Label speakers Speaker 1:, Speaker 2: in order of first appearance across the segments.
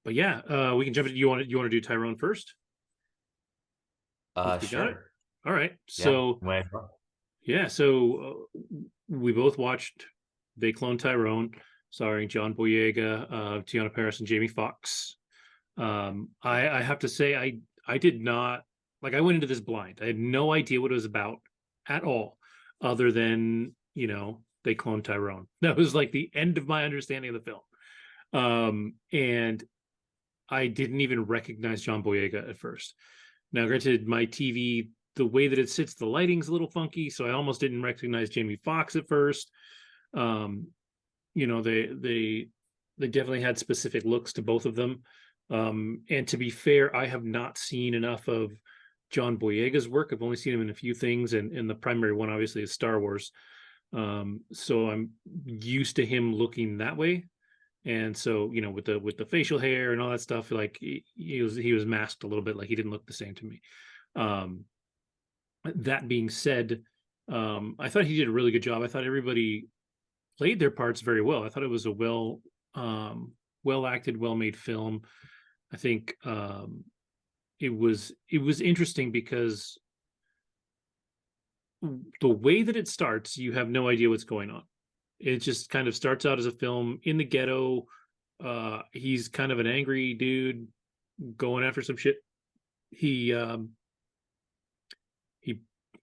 Speaker 1: but yeah, we can jump into, you want to do Tyrone first since we got it.
Speaker 2: Sure.
Speaker 1: All right.
Speaker 2: Yeah.
Speaker 1: So yeah, so we both watched They Cloned Tyrone, starring John Boyega, Tiana Paris, and Jamie Foxx. I have to say, I did not like. I went into this blind. I had no idea what it was about at all, other than They Cloned Tyrone. That was like the end of my understanding of the film. And I didn't even recognize John Boyega at first. Now, granted, my TV, the way that it sits, the lighting's a little funky, so I almost didn't recognize Jamie Foxx at first. Um, they definitely had specific looks to both of them. And to be fair, I have not seen enough of John Boyega's work. I've only seen him in a few things, and the primary one obviously is Star Wars. So I'm used to him looking that way. And so, with the facial hair and all that stuff, like he was masked a little bit, like he didn't look the same to me. Um, that being said, I thought he did a really good job. I thought everybody played their parts very well. I thought it was a well acted, well made film. I think it was interesting because the way that it starts, you have no idea what's going on. It just kind of starts out as a film in the ghetto. He's kind of an angry dude going after some shit. He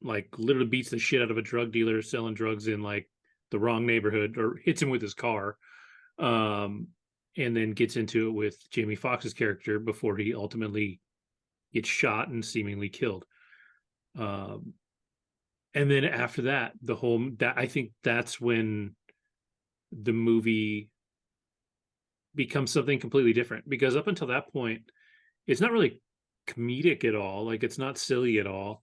Speaker 1: like literally beats the shit out of a drug dealer selling drugs in like the wrong neighborhood, or hits him with his car. Um, and then gets into it with Jamie Foxx's character before he ultimately gets shot and seemingly killed. Um, and then after that, I think that's when the movie becomes something completely different, because up until that point, it's not really comedic at all. Like, it's not silly at all.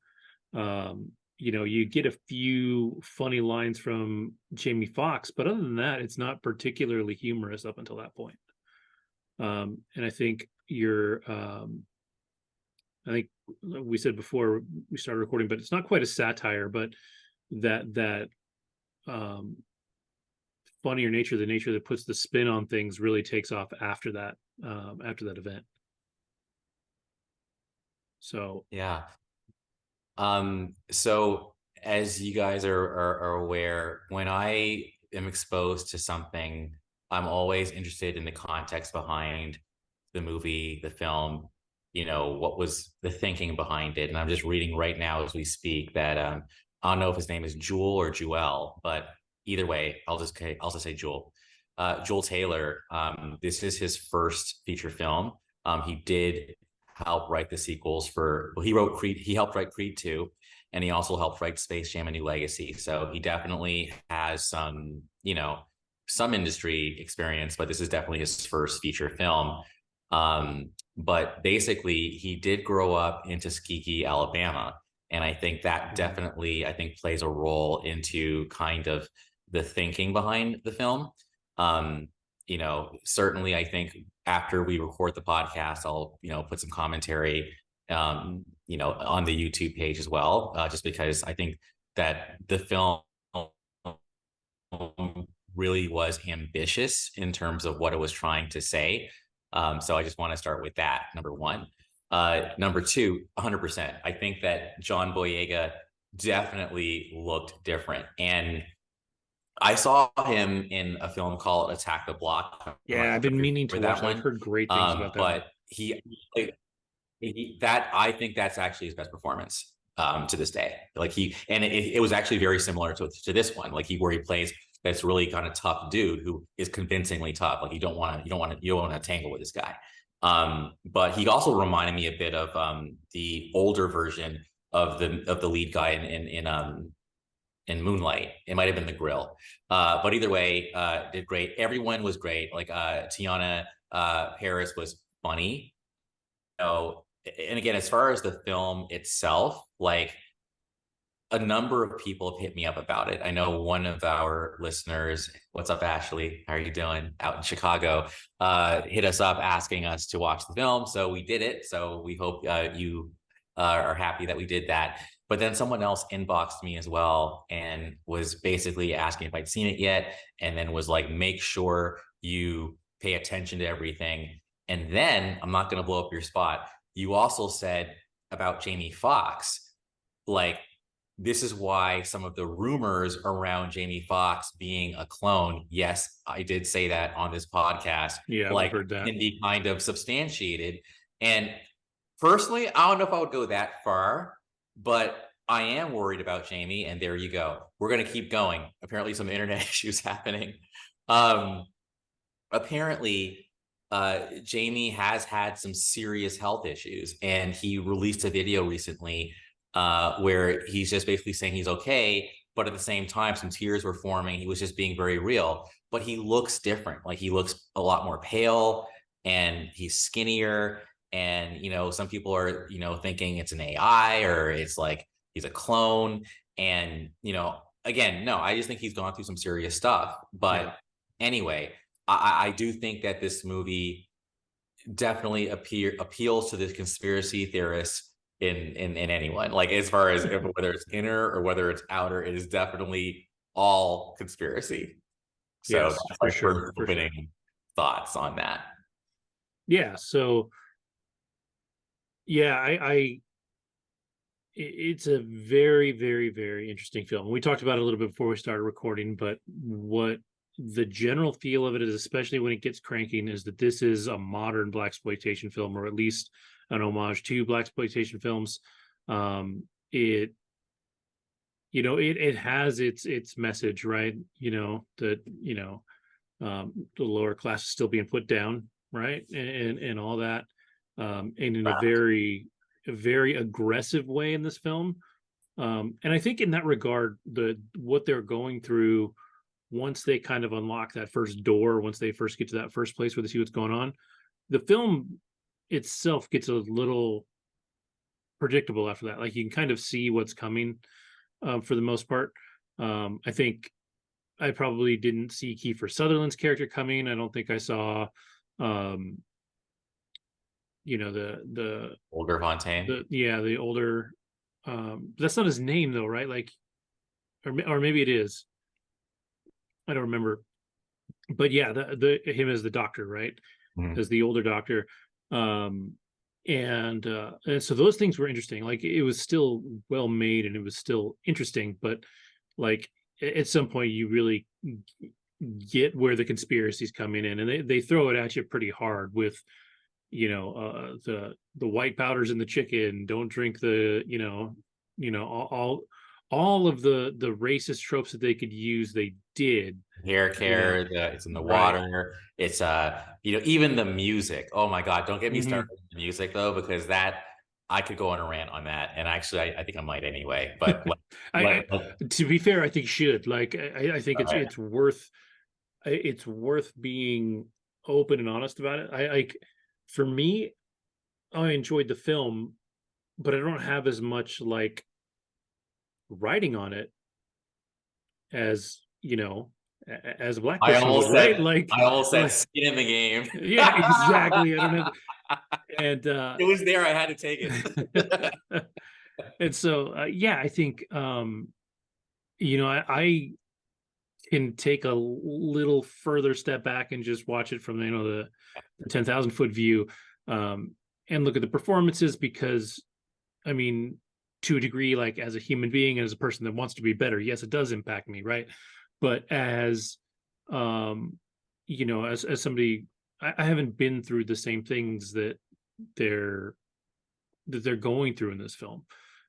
Speaker 1: You get a few funny lines from Jamie Foxx, but other than that, it's not particularly humorous up until that point. And I think we said before we started recording, but it's not quite a satire, but that um, funnier nature, the nature that puts the spin on things, really takes off after that event. So
Speaker 2: Yeah. So as you guys are aware, when I am exposed to something, I'm always interested in the context behind the movie, the film, what was the thinking behind it. And I'm just reading right now as we speak that I don't know if his name is Jewel or Jewel, but either way, I'll just say Jewel. Joel Taylor, this is his first feature film. He did help write the sequels he helped write Creed 2, and he also helped write Space Jam: A New Legacy. So he definitely has some industry experience, but this is definitely his first feature film. But basically he did grow up in Tuskegee, Alabama. And I think that definitely, plays a role into kind of the thinking behind the film. Certainly I think after we record the podcast, I'll, put some commentary, on the YouTube page as well, just because I think that the film really was ambitious in terms of what it was trying to say. So I just want to start with that, number one. Number two, 100%. I think that John Boyega definitely looked different. And I saw him in a film called Attack the Block. I'm
Speaker 1: yeah,
Speaker 2: not
Speaker 1: I've
Speaker 2: sure
Speaker 1: been
Speaker 2: if you
Speaker 1: meaning to
Speaker 2: remember
Speaker 1: watch
Speaker 2: that
Speaker 1: that. I've
Speaker 2: one.
Speaker 1: heard great things about that one.
Speaker 2: But that I think that's actually his best performance to this day. Like it was actually very similar to this one. Like where he plays that's really kind of tough dude who is convincingly tough. Like you don't want to tangle with this guy. But he also reminded me a bit of the older version of the lead guy in Moonlight. It might have been the Grill. But either way, did great. Everyone was great. Like Tiana Paris was funny. And again, as far as the film itself, like a number of people have hit me up about it. I know one of our listeners, what's up, Ashley? How are you doing out in Chicago? Hit us up asking us to watch the film. So we did it. So we hope you are happy that we did that. But then someone else inboxed me as well and was basically asking if I'd seen it yet. And then was like, make sure you pay attention to everything. And then I'm not going to blow up your spot. You also said about Jamie Foxx, like, this is why some of the rumors around Jamie Foxx being a clone, yes, I did say that on this podcast,
Speaker 1: Yeah, I've
Speaker 2: like,
Speaker 1: heard that.
Speaker 2: can be kind of substantiated. And personally, I don't know if I would go that far, but I am worried about Jamie. And there you go. We're going to keep going. Apparently, some internet issues happening. Um, apparently, Jamie has had some serious health issues, and he released a video recently where he's just basically saying he's okay, but at the same time, some tears were forming. He was just being very real, but he looks different. Like, he looks a lot more pale, and he's skinnier. And, some people are, thinking it's an AI, or it's like he's a clone. And, again, no, I just think he's gone through some serious stuff. But
Speaker 1: Yeah.
Speaker 2: anyway, I do think that this movie definitely appeals to the conspiracy theorists in anyone. Like, as far as whether it's inner or whether it's outer, it is definitely all conspiracy. So
Speaker 1: Yes,
Speaker 2: that's
Speaker 1: for
Speaker 2: my
Speaker 1: sure.
Speaker 2: first
Speaker 1: For sure.
Speaker 2: opening thoughts on that.
Speaker 1: Yeah. So yeah, it's a very, very, very interesting film. We talked about it a little bit before we started recording, but what the general feel of it is, especially when it gets cranking, is that this is a modern blaxploitation film, or at least an homage to blaxploitation films. It it has its message, right? That the lower class is still being put down, right, and all that, and in a very aggressive way in this film. And I think in that regard, what they're going through once they kind of unlock that first door, once they first get to that first place where they see what's going on, the film itself gets a little predictable after that. Like, you can kind of see what's coming, for the most part. I think I probably didn't see Kiefer Sutherland's character coming. I don't think I saw, um, the
Speaker 2: Older Fontaine.
Speaker 1: the older, that's not his name though, right? Like, or maybe it is. I don't remember. But yeah, the him as the doctor, right?
Speaker 2: Mhm.
Speaker 1: As the older doctor. Um, and so those things were interesting. Like, it was still well made and it was still interesting, but like at some point you really get where the conspiracy's coming in, and they throw it at you pretty hard with the white powders in the chicken, don't drink the all of the racist tropes that they could use, they did.
Speaker 2: Hair
Speaker 1: Yeah,
Speaker 2: care, it's in the
Speaker 1: right.
Speaker 2: water. It's even the music. Oh my God, don't get me started
Speaker 1: Hmm.
Speaker 2: with the music though, because that I could go on a rant on that. And actually, I think I might anyway. But
Speaker 1: I, to be fair, I think should, like, I think
Speaker 2: all right.
Speaker 1: it's worth being open and honest about it. I like, for me, I enjoyed the film, but I don't have as much like writing on it as as a black
Speaker 2: I
Speaker 1: person would,
Speaker 2: almost
Speaker 1: right?
Speaker 2: said
Speaker 1: Like,
Speaker 2: I almost said
Speaker 1: like
Speaker 2: skin in the game.
Speaker 1: yeah, exactly. I don't have, and
Speaker 2: It was there. I had to take it.
Speaker 1: and so yeah, I think I can take a little further step back and just watch it from the 10,000 foot view, um, and look at the performances, because I mean, to a degree, like, as a human being and as a person that wants to be better, yes, it does impact me, right? But as as somebody, I haven't been through the same things they're they're going through in this film,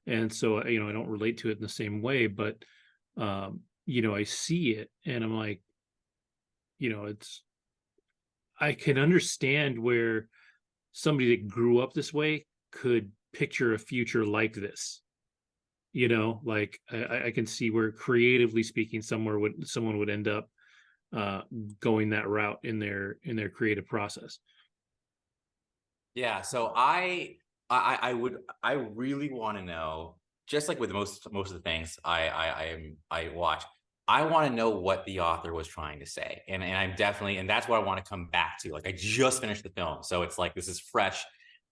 Speaker 1: and so I don't relate to it in the same way, but I see it and I'm like, it's I can understand where somebody that grew up this way could picture a future like this. Like, I can see where, creatively speaking, someone would end up uh going that route in their creative process.
Speaker 2: Yeah, so I really want to know, just like with most of the things I watch, I want to know what the author was trying to say. And I'm definitely, and that's what I want to come back to. Like, I just finished the film, so it's like this is fresh,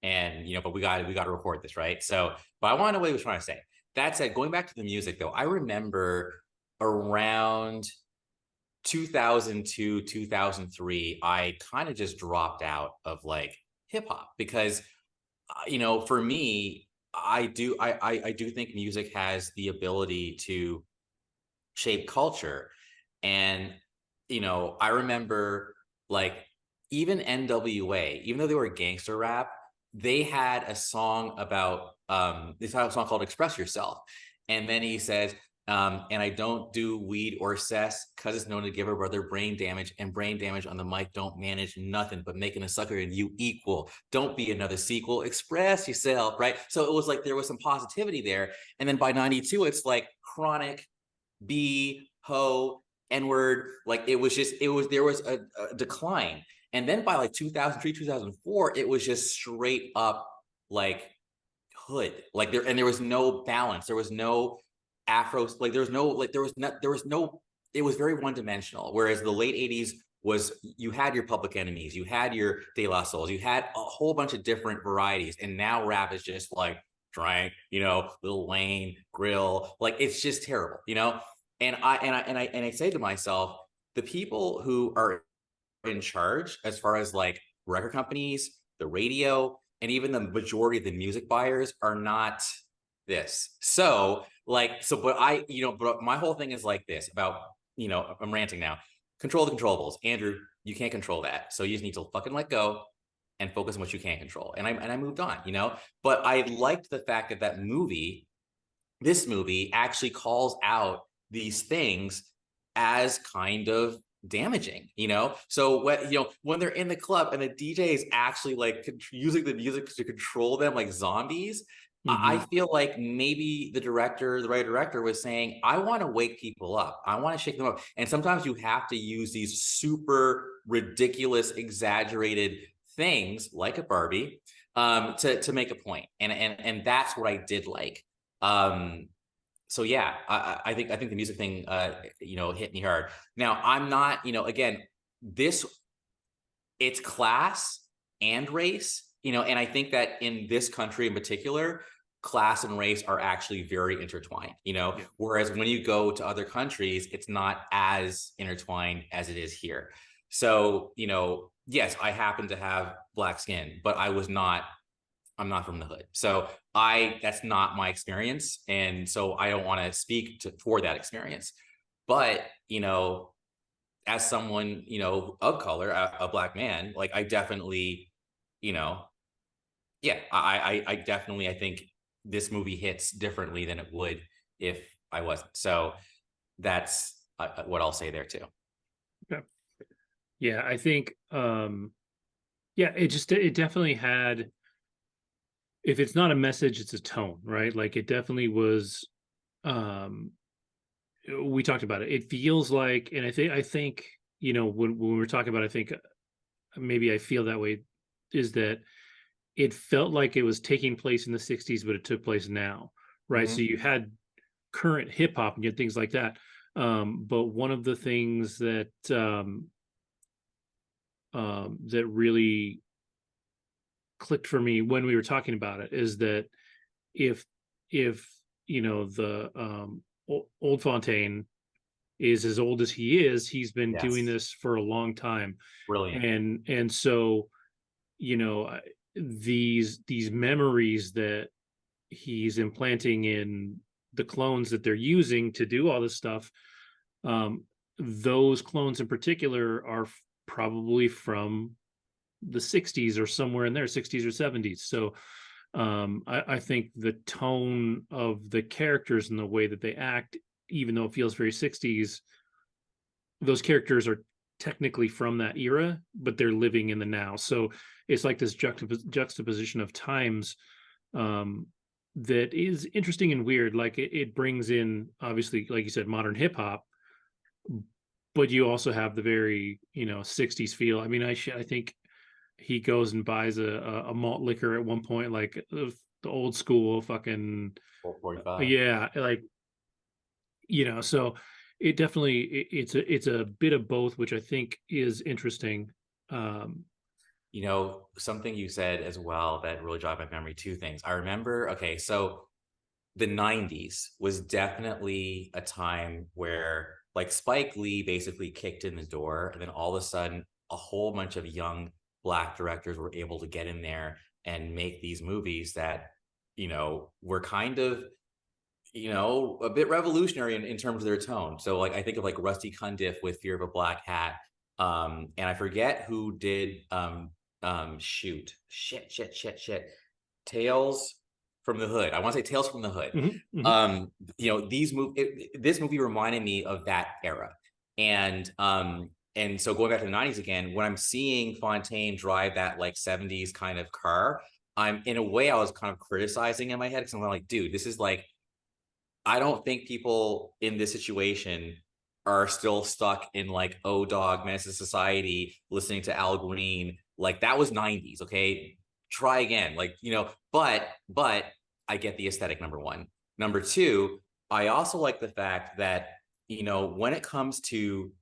Speaker 2: and but we got to record this, right? So, but I want to know what he was trying to say. That said, going back to the music though, I remember around 2002, 2003, I kind of just dropped out of like hip hop because, for me, I do think music has the ability to shape culture. And, I remember like even NWA, even though they were gangster rap, they had a song about, this had a song called Express Yourself. And then he says, and I don't do weed or cess because it's known to give a brother brain damage, and brain damage on the mic don't manage nothing but making a sucker and you equal. Don't be another sequel. Express yourself, right? So it was like there was some positivity there. And then by 92, it's like chronic, B, ho, N-word. Like there was a decline. And then by like 2003, 2004, it was just straight up like hood. Like there was no balance. There was no Afro, like there was no, like there was no, it was very one-dimensional. Whereas the late 80s was, you had your Public Enemies, you had your De La Souls, you had a whole bunch of different varieties. And now rap is just like Drank, Lil Wayne, Grill, like it's just terrible, And I say to myself, the people who are in charge as far as like record companies, the radio, and even the majority of the music buyers are not this. So but my whole thing is like this about, I'm ranting now. Control the controllables. Andrew, you can't control that. So you just need to fucking let go and focus on what you can control. And I moved on, but I liked the fact that this movie actually calls out these things as kind of damaging, so when they're in the club and the DJ is actually like using the music to control them like zombies. I feel like maybe the right director was saying, I want to wake people up, I want to shake them up, and sometimes you have to use these super ridiculous, exaggerated things like a Barbie to make a point, and that's what I did like. So yeah, I think the music thing, hit me hard. Now I'm not, again, it's class and race, and I think that in this country in particular, class and race are actually very intertwined,
Speaker 1: Yeah.
Speaker 2: whereas when you go to other countries, it's not as intertwined as it is here. So, yes, I happen to have black skin, but I'm not from the hood. So that's not my experience. And so I don't want to speak for that experience. But, as someone, of color, a black man, like I definitely, yeah, I definitely, I think this movie hits differently than it would if I wasn't. So that's what I'll say there too.
Speaker 1: Okay. Yeah, I think yeah, it definitely had, if it's not a message, it's a tone, right? Like it definitely was, we talked about it. It feels like, and I think, when we're talking about, I think maybe I feel that way, is that it felt like it was taking place in the 60s, but it took place now, right? So you had current hip hop and you had things like that. But one of the things that that really clicked for me when we were talking about it is that if the old Fontaine is as old as he is, he's been doing
Speaker 2: Yes.
Speaker 1: this for a long time.
Speaker 2: Brilliant.
Speaker 1: And so, these memories that he's implanting in the clones that they're using to do all this stuff, those clones in particular are probably from the 60s or somewhere in there, 60s or 70s. So I think the tone of the characters and the way that they act, even though it feels very 60s, those characters are technically from that era, but they're living in the now. So it's like this juxtaposition of times that is interesting and weird. Like it brings in, obviously, like you said, modern hip hop, but you also have the very 60s feel. I mean, I think he goes and buys a malt liquor at one point, like the old school fucking
Speaker 2: 445.
Speaker 1: yeah, like so it definitely, it's a bit of both, which I think is interesting.
Speaker 2: Something you said as well that really jogged my memory, two things. I remember, so the 90s was definitely a time where like Spike Lee basically kicked in the door, and then all of a sudden a whole bunch of young Black directors were able to get in there and make these movies that, were kind of, a bit revolutionary in terms of their tone. So like I think of like Rusty Cundiff with Fear of a Black Hat. And I forget who did shoot. Shit. Tales from the Hood. I want to say Tales from the Hood.
Speaker 1: Mm-hmm, mm-hmm.
Speaker 2: This movie reminded me of that era. And so going back to the 90s again, when I'm seeing Fontaine drive that like 70s kind of car, I'm in a way I was kind of criticizing in my head because I'm like, dude, this is like, I don't think people in this situation are still stuck in like O-Dog, Menace to Society, listening to Al Green. Like that was 90s. Okay. Try again. Like, but I get the aesthetic, number one. Number two, I also like the fact that, when it comes to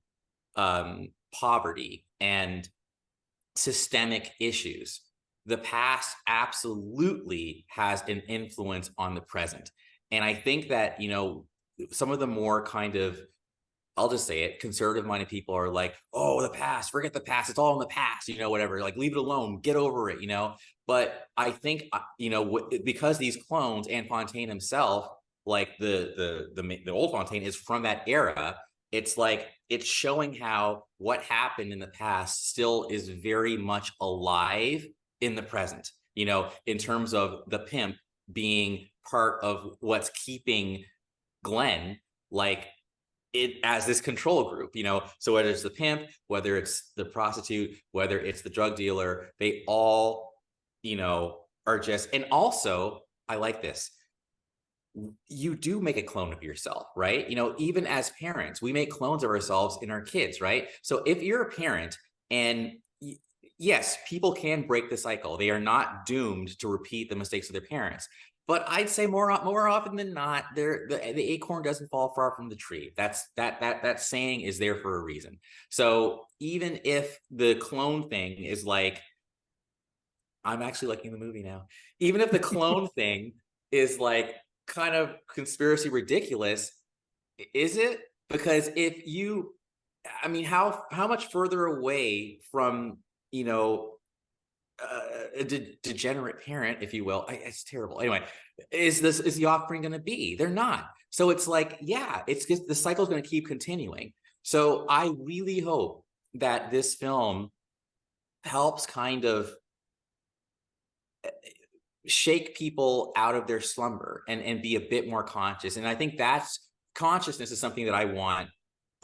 Speaker 2: poverty and systemic issues, the past absolutely has an influence on the present. And I think that, some of the more kind of, I'll just say it, conservative minded people are like, oh, the past, forget the past. It's all in the past, whatever, like leave it alone, get over it, But I think, because these clones and Fontaine himself, like the old Fontaine is from that era, it's like, it's showing how what happened in the past still is very much alive in the present, in terms of the pimp being part of what's keeping Glenn like it as this control group, so whether it's the pimp, whether it's the prostitute, whether it's the drug dealer, they all, are just, and also I like this. You do make a clone of yourself, right? Even as parents, we make clones of ourselves in our kids, right? So if you're a parent and yes, people can break the cycle. They are not doomed to repeat the mistakes of their parents. But I'd say more often than not, the acorn doesn't fall far from the tree. That saying is there for a reason. So even if the clone thing is like, I'm actually liking the movie now. Even if the clone thing is like kind of conspiracy ridiculous, is it? Because how much further away from a degenerate parent, if you will, it's terrible. Anyway, is the offspring going to be? They're not. So it's like, yeah, it's just the cycle is going to keep continuing. So I really hope that this film helps kind of shake people out of their slumber and be a bit more conscious. And I think consciousness is something that I want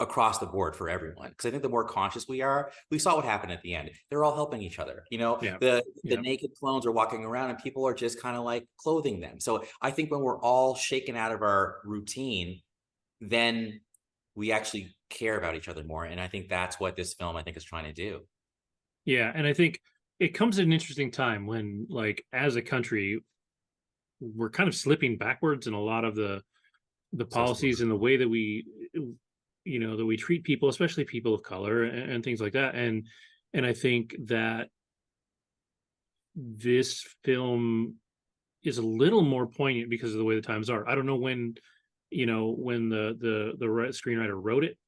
Speaker 2: across the board for everyone, because I think the more conscious we are, we saw what happened at the end. They're all helping each other.
Speaker 1: Yeah.
Speaker 2: The naked clones are walking around and people are just kind of like clothing them. So I think when we're all shaken out of our routine, then we actually care about each other more. And I think that's what this film, I think, is trying to do.
Speaker 1: Yeah, and I think it comes at an interesting time when, like, as a country, we're kind of slipping backwards in a lot of the policies and the way that we that we treat people, especially people of color and things like that. And I think that this film is a little more poignant because of the way the times are. I don't know when the screenwriter wrote it.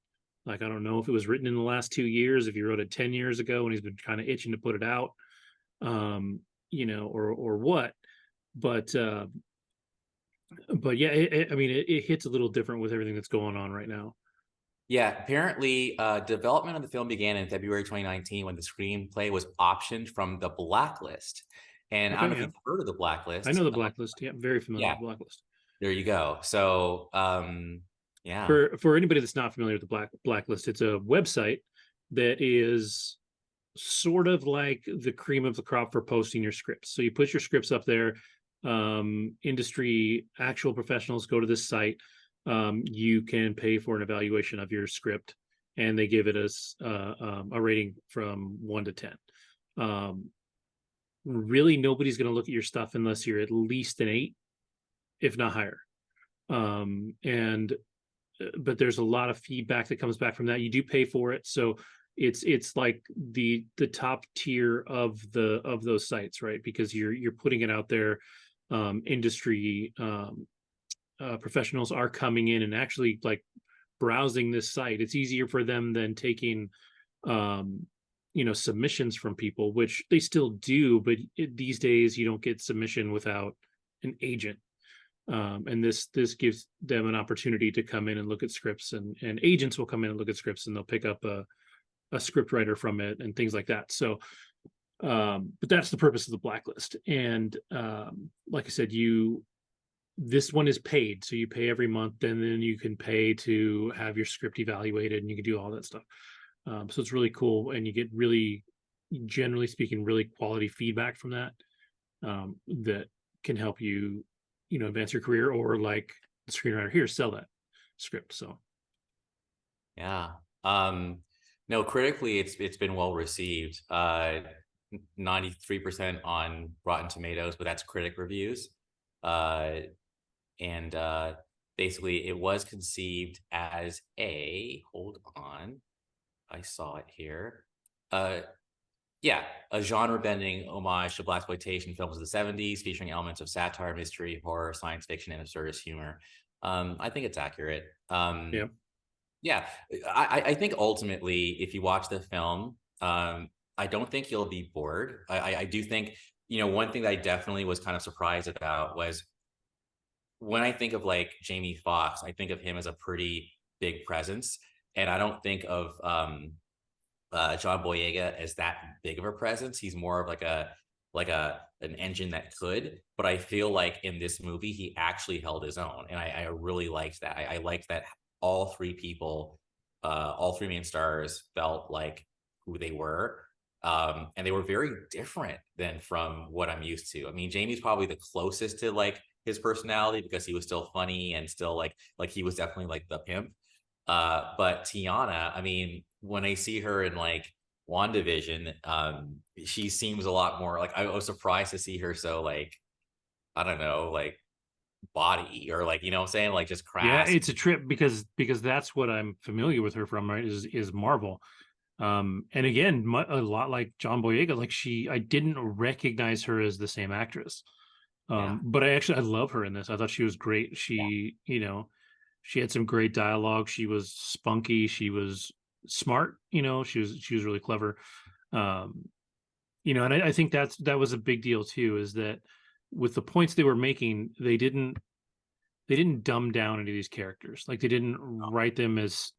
Speaker 1: Like, I don't know if it was written in the last 2 years, if he wrote it 10 years ago and he's been kind of itching to put it out, or what. But yeah, it hits a little different with everything that's going on right now.
Speaker 2: Yeah, apparently development of the film began in February 2019 when the screenplay was optioned from The Blacklist. And I don't know if you've heard of The Blacklist.
Speaker 1: I know The Blacklist. Yeah, very familiar with The Blacklist.
Speaker 2: There you go. So yeah.
Speaker 1: For anybody that's not familiar with the Blacklist, it's a website that is sort of like the cream of the crop for posting your scripts. So you put your scripts up there. Industry, actual professionals go to this site. You can pay for an evaluation of your script, and they give it a rating from 1 to 10. Really, nobody's going to look at your stuff unless you're at least an 8, if not higher. But there's a lot of feedback that comes back from that. You do pay for it, so it's like the top tier of those sites, right? Because you're putting it out there. Industry professionals are coming in and actually like browsing this site. It's easier for them than taking submissions from people, which they still do, but these days you don't get submission without an agent. And this gives them an opportunity to come in and look at scripts, and agents will come in and look at scripts, and they'll pick up a script writer from it and things like that. So but that's the purpose of the blacklist. And like I said, this one is paid, so you pay every month, and then you can pay to have your script evaluated, and you can do all that stuff. So it's really cool, and you get really, generally speaking, really quality feedback from that, that can help you, advance your career, or like the screenwriter here, sell that script. So
Speaker 2: Yeah. No, critically, it's been well received. 93% on Rotten Tomatoes, but that's critic reviews. And basically it was conceived as hold on, I saw it here. Yeah, a genre-bending homage to blaxploitation films of the 70s, featuring elements of satire, mystery, horror, science fiction, and absurdist humor. I think it's accurate.
Speaker 1: yeah.
Speaker 2: Yeah, I think ultimately, if you watch the film, I don't think you'll be bored. I do think, one thing that I definitely was kind of surprised about was when I think of like Jamie Foxx, I think of him as a pretty big presence. And I don't think of John Boyega as that big of a presence. He's more of like an engine that could, but I feel like in this movie, he actually held his own. And I really liked that. I liked that all three people, all three main stars felt like who they were. And they were very different than from what I'm used to. I mean, Jamie's probably the closest to like his personality because he was still funny and still like he was definitely like the pimp. But Tiana, I mean, when I see her in like WandaVision, she seems a lot more like, I was surprised to see her so like, I don't know, like body or like, what I'm saying? Like just
Speaker 1: Yeah,
Speaker 2: crass.
Speaker 1: it's a trip because that's what I'm familiar with her from, right? Is Marvel. And again, a lot like John Boyega, like I didn't recognize her as the same actress.
Speaker 2: Yeah.
Speaker 1: But I love her in this. I thought she was great.
Speaker 2: Yeah.
Speaker 1: She had some great dialogue. She was spunky. She was smart. She was really clever. Um, and I think that was a big deal too, is that with the points they were making, they didn't dumb down any of these characters. Like they didn't write them as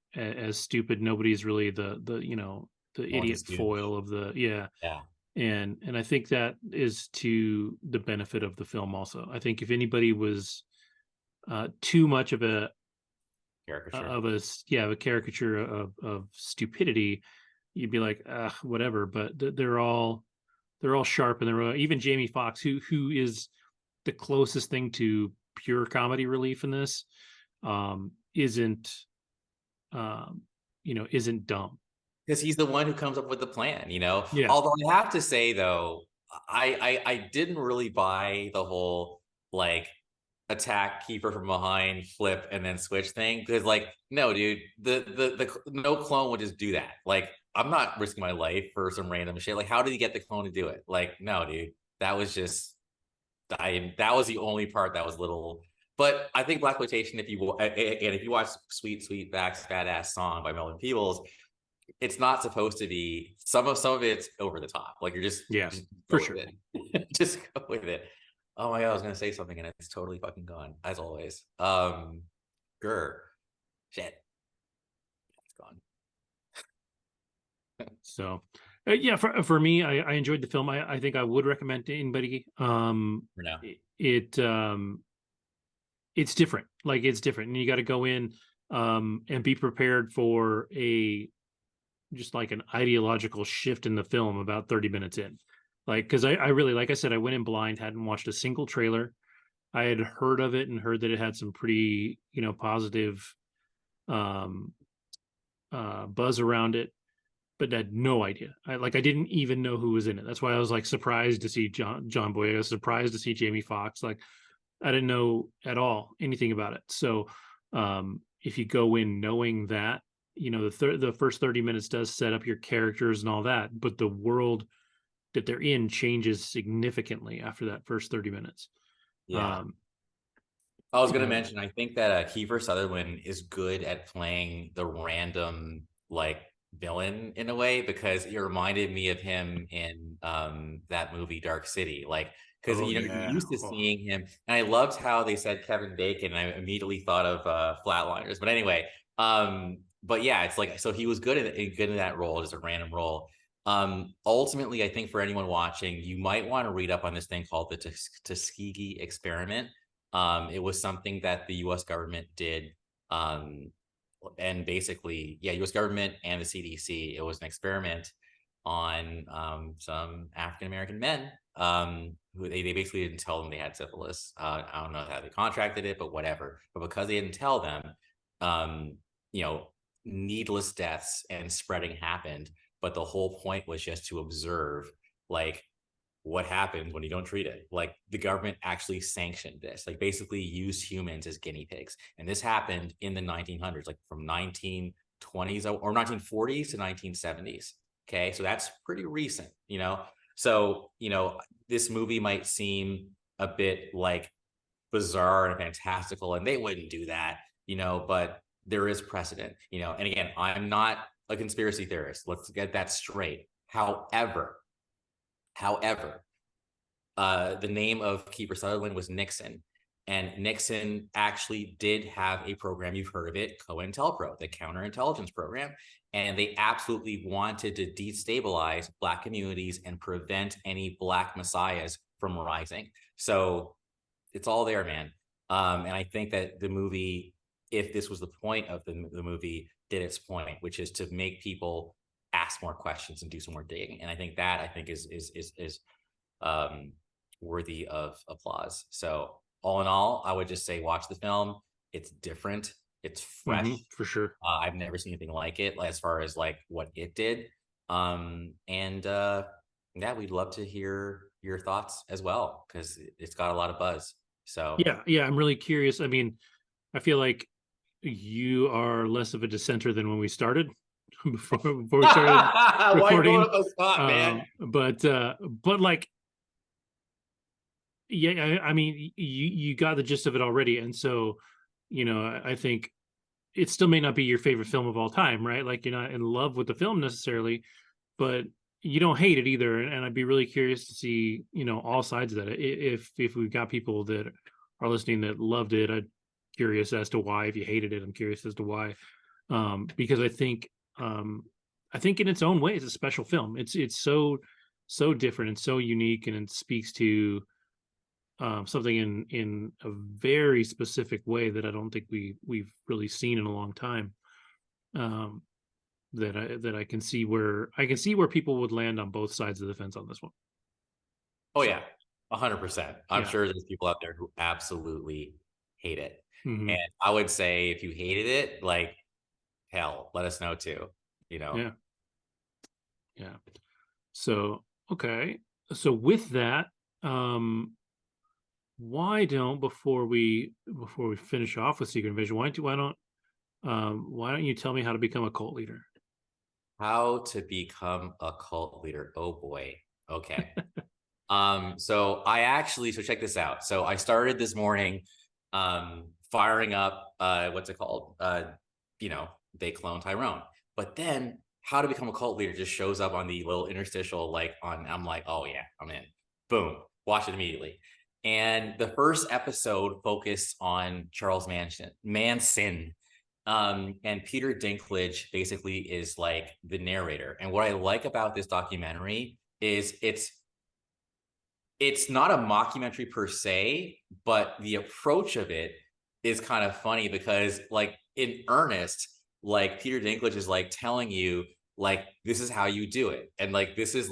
Speaker 1: stupid. Nobody's really the
Speaker 2: More
Speaker 1: idiot
Speaker 2: this dude.
Speaker 1: foil of the, yeah.
Speaker 2: Yeah.
Speaker 1: And I think that is to the benefit of the film also. I think if anybody was too much of a
Speaker 2: Caricature.
Speaker 1: of a caricature of stupidity, you'd be like, whatever. But they're all sharp, and they're even Jamie Foxx, who is the closest thing to pure comedy relief in this, isn't isn't dumb.
Speaker 2: Because he's the one who comes up with the plan,
Speaker 1: Yeah.
Speaker 2: Although I have to say though, I didn't really buy the whole like attack, keeper from behind, flip, and then switch thing. Because like, no, dude, the no clone would just do that. Like, I'm not risking my life for some random shit. Like, how did he get the clone to do it? Like, no, dude, that was just that was the only part that was little. But I think blaxploitation, if you watch Sweet Sweetback's Badass Song by Melvin Peebles, it's not supposed to be, some of it's over the top. Like you're
Speaker 1: Yeah,
Speaker 2: just
Speaker 1: for
Speaker 2: go
Speaker 1: sure.
Speaker 2: with it. Just go with it. Oh my god, I was gonna say something and it's totally fucking gone, as always. Grr. Shit. It's gone.
Speaker 1: So yeah, for me, I enjoyed the film. I think I would recommend to anybody.
Speaker 2: For now.
Speaker 1: It's different. Like it's different, and you got to go in and be prepared for just like an ideological shift in the film about 30 minutes in. Like, because I really, like I said, I went in blind, hadn't watched a single trailer. I had heard of it and heard that it had some pretty, positive um buzz around it, but I had no idea. I didn't even know who was in it. That's why I was like surprised to see John Boyega, surprised to see Jamie Foxx. Like I didn't know at all anything about it. So if you go in knowing that, the first 30 minutes does set up your characters and all that, but the world that they're in changes significantly after that first 30 minutes.
Speaker 2: Yeah. I was
Speaker 1: you
Speaker 2: going to
Speaker 1: know.
Speaker 2: mention, I think that Kiefer Sutherland is good at playing the random like villain in a way, because it reminded me of him in that movie Dark City. Like, because
Speaker 1: Oh
Speaker 2: you know, you're
Speaker 1: yeah.
Speaker 2: used to
Speaker 1: Oh.
Speaker 2: seeing him, and I loved how they said Kevin Bacon. And I immediately thought of Flatliners. But anyway, but yeah, it's like, so he was good in that role, just a random role. Ultimately, I think for anyone watching, you might want to read up on this thing called the Tuskegee experiment. It was something that the US government did. Um, and basically, yeah, US government and the CDC, it was an experiment on some African American men who they basically didn't tell them they had syphilis. I don't know how they contracted it, but whatever. But because they didn't tell them, um, you know, needless deaths and spreading happened. But the whole point was just to observe, like, what happens when you don't treat it. Like, the government actually sanctioned this, like basically used humans as guinea pigs. And this happened in the 1900s, like from 1920s or 1940s to 1970s. Okay. So that's pretty recent, you know? So, you know, this movie might seem a bit like bizarre and fantastical, and they wouldn't do that, you know, but there is precedent, you know. And again, I'm not a conspiracy theorist. Let's get that straight. However, the name of Kiefer Sutherland was Nixon. And Nixon actually did have a program, you've heard of it, COINTELPRO, the counterintelligence program. And they absolutely wanted to destabilize Black communities and prevent any Black messiahs from rising. So it's all there, man. And I think that the movie, if this was the point of the movie, did its point, which is to make people ask more questions and do some more digging. And I think that is um, worthy of applause. So all in all, I would just say watch the film. It's different. It's fresh.
Speaker 1: For sure.
Speaker 2: I've never seen anything like it as far as like what it did. And yeah, we'd love to hear your thoughts as well, because it's got a lot of buzz. So
Speaker 1: Yeah, yeah, I'm really curious. I mean, I feel like you are less of a dissenter than when we started before we started
Speaker 2: why blow
Speaker 1: recording.
Speaker 2: up a spot, man?
Speaker 1: But like, yeah, I mean, you got the gist of it already, and so, you know, I think it still may not be your favorite film of all time, right? Like, you're not in love with the film necessarily, but you don't hate it either. And I'd be really curious to see, you know, all sides of that. If we've got people that are listening that loved it, I'm curious as to why. If you hated it, I'm curious as to why. Because I think in its own way, it's a special film. It's so different and so unique, and it speaks to something in a very specific way that I don't think we've really seen in a long time. Um, that I can see where people would land on both sides of the fence on this one.
Speaker 2: Oh
Speaker 1: So
Speaker 2: yeah, 100%. I'm
Speaker 1: yeah.
Speaker 2: sure there's people out there who absolutely hate it. And
Speaker 1: Hmm.
Speaker 2: I would say if you hated it, like, hell, let us know too, you know.
Speaker 1: Yeah. Yeah. So okay. So with that, um, why don't we finish off with Secret Invasion? Why don't you tell me how to become a cult leader?
Speaker 2: How to become a cult leader. Oh boy. Okay. So check this out. So I started this morning firing up what's it called? You know, They Cloned Tyrone. But then how to become a cult leader just shows up on the little interstitial, like on, I'm like, oh yeah, I'm in. Boom. Watch it immediately. And the first episode focused on Charles Manson. And Peter Dinklage basically is like the narrator. And what I like about this documentary is it's not a mockumentary per se, but the approach of it is kind of funny, because like in earnest, like Peter Dinklage is like telling you, like, this is how you do it. And like, this is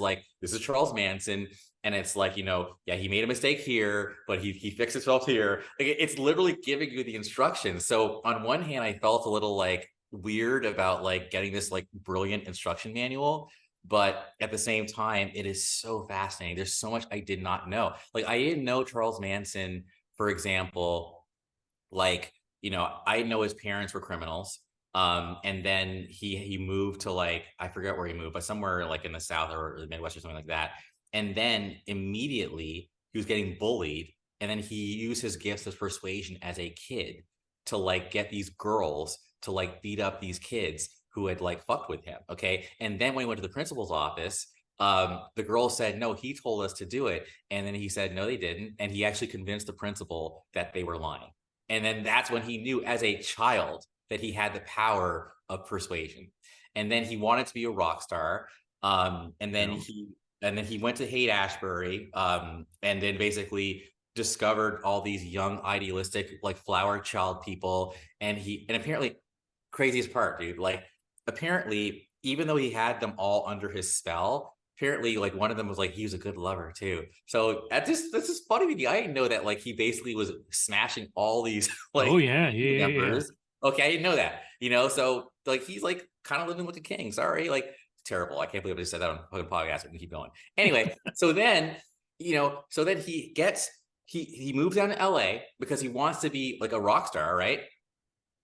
Speaker 2: Charles Manson. And it's like, you know, yeah, he made a mistake here, but he fixed himself here. Like, it's literally giving you the instructions. So on one hand, I felt a little like weird about like getting this like brilliant instruction manual. But at the same time, it is so fascinating. There's so much I did not know. Like, I didn't know Charles Manson, for example, like, you know, I know his parents were criminals. And then he moved to, like, I forget where he moved, but somewhere like in the South or the Midwest or something like that. And then immediately he was getting bullied and then he used his gifts of persuasion as a kid to like get these girls to like beat up these kids who had like fucked with him. Okay. And then when he went to the principal's office, the girl said, no, he told us to do it. And then he said, no, they didn't. And he actually convinced the principal that they were lying. And then that's when he knew as a child that he had the power of persuasion. And then he wanted to be a rock star. And then he went to Haight Ashbury, and then basically discovered all these young idealistic like flower child people. And apparently, craziest part, dude, like apparently even though he had them all under his spell, apparently like one of them was like he was a good lover too. So this is funny to me. I didn't know that like he basically was smashing all these
Speaker 1: Oh
Speaker 2: like
Speaker 1: yeah, yeah.
Speaker 2: members. Okay, I didn't know that, you know. So like he's like kind of living like a king. Sorry, like terrible. I can't believe I just said that on a podcast. We can keep going. Anyway, so then he moves down to LA because he wants to be like a rock star, right?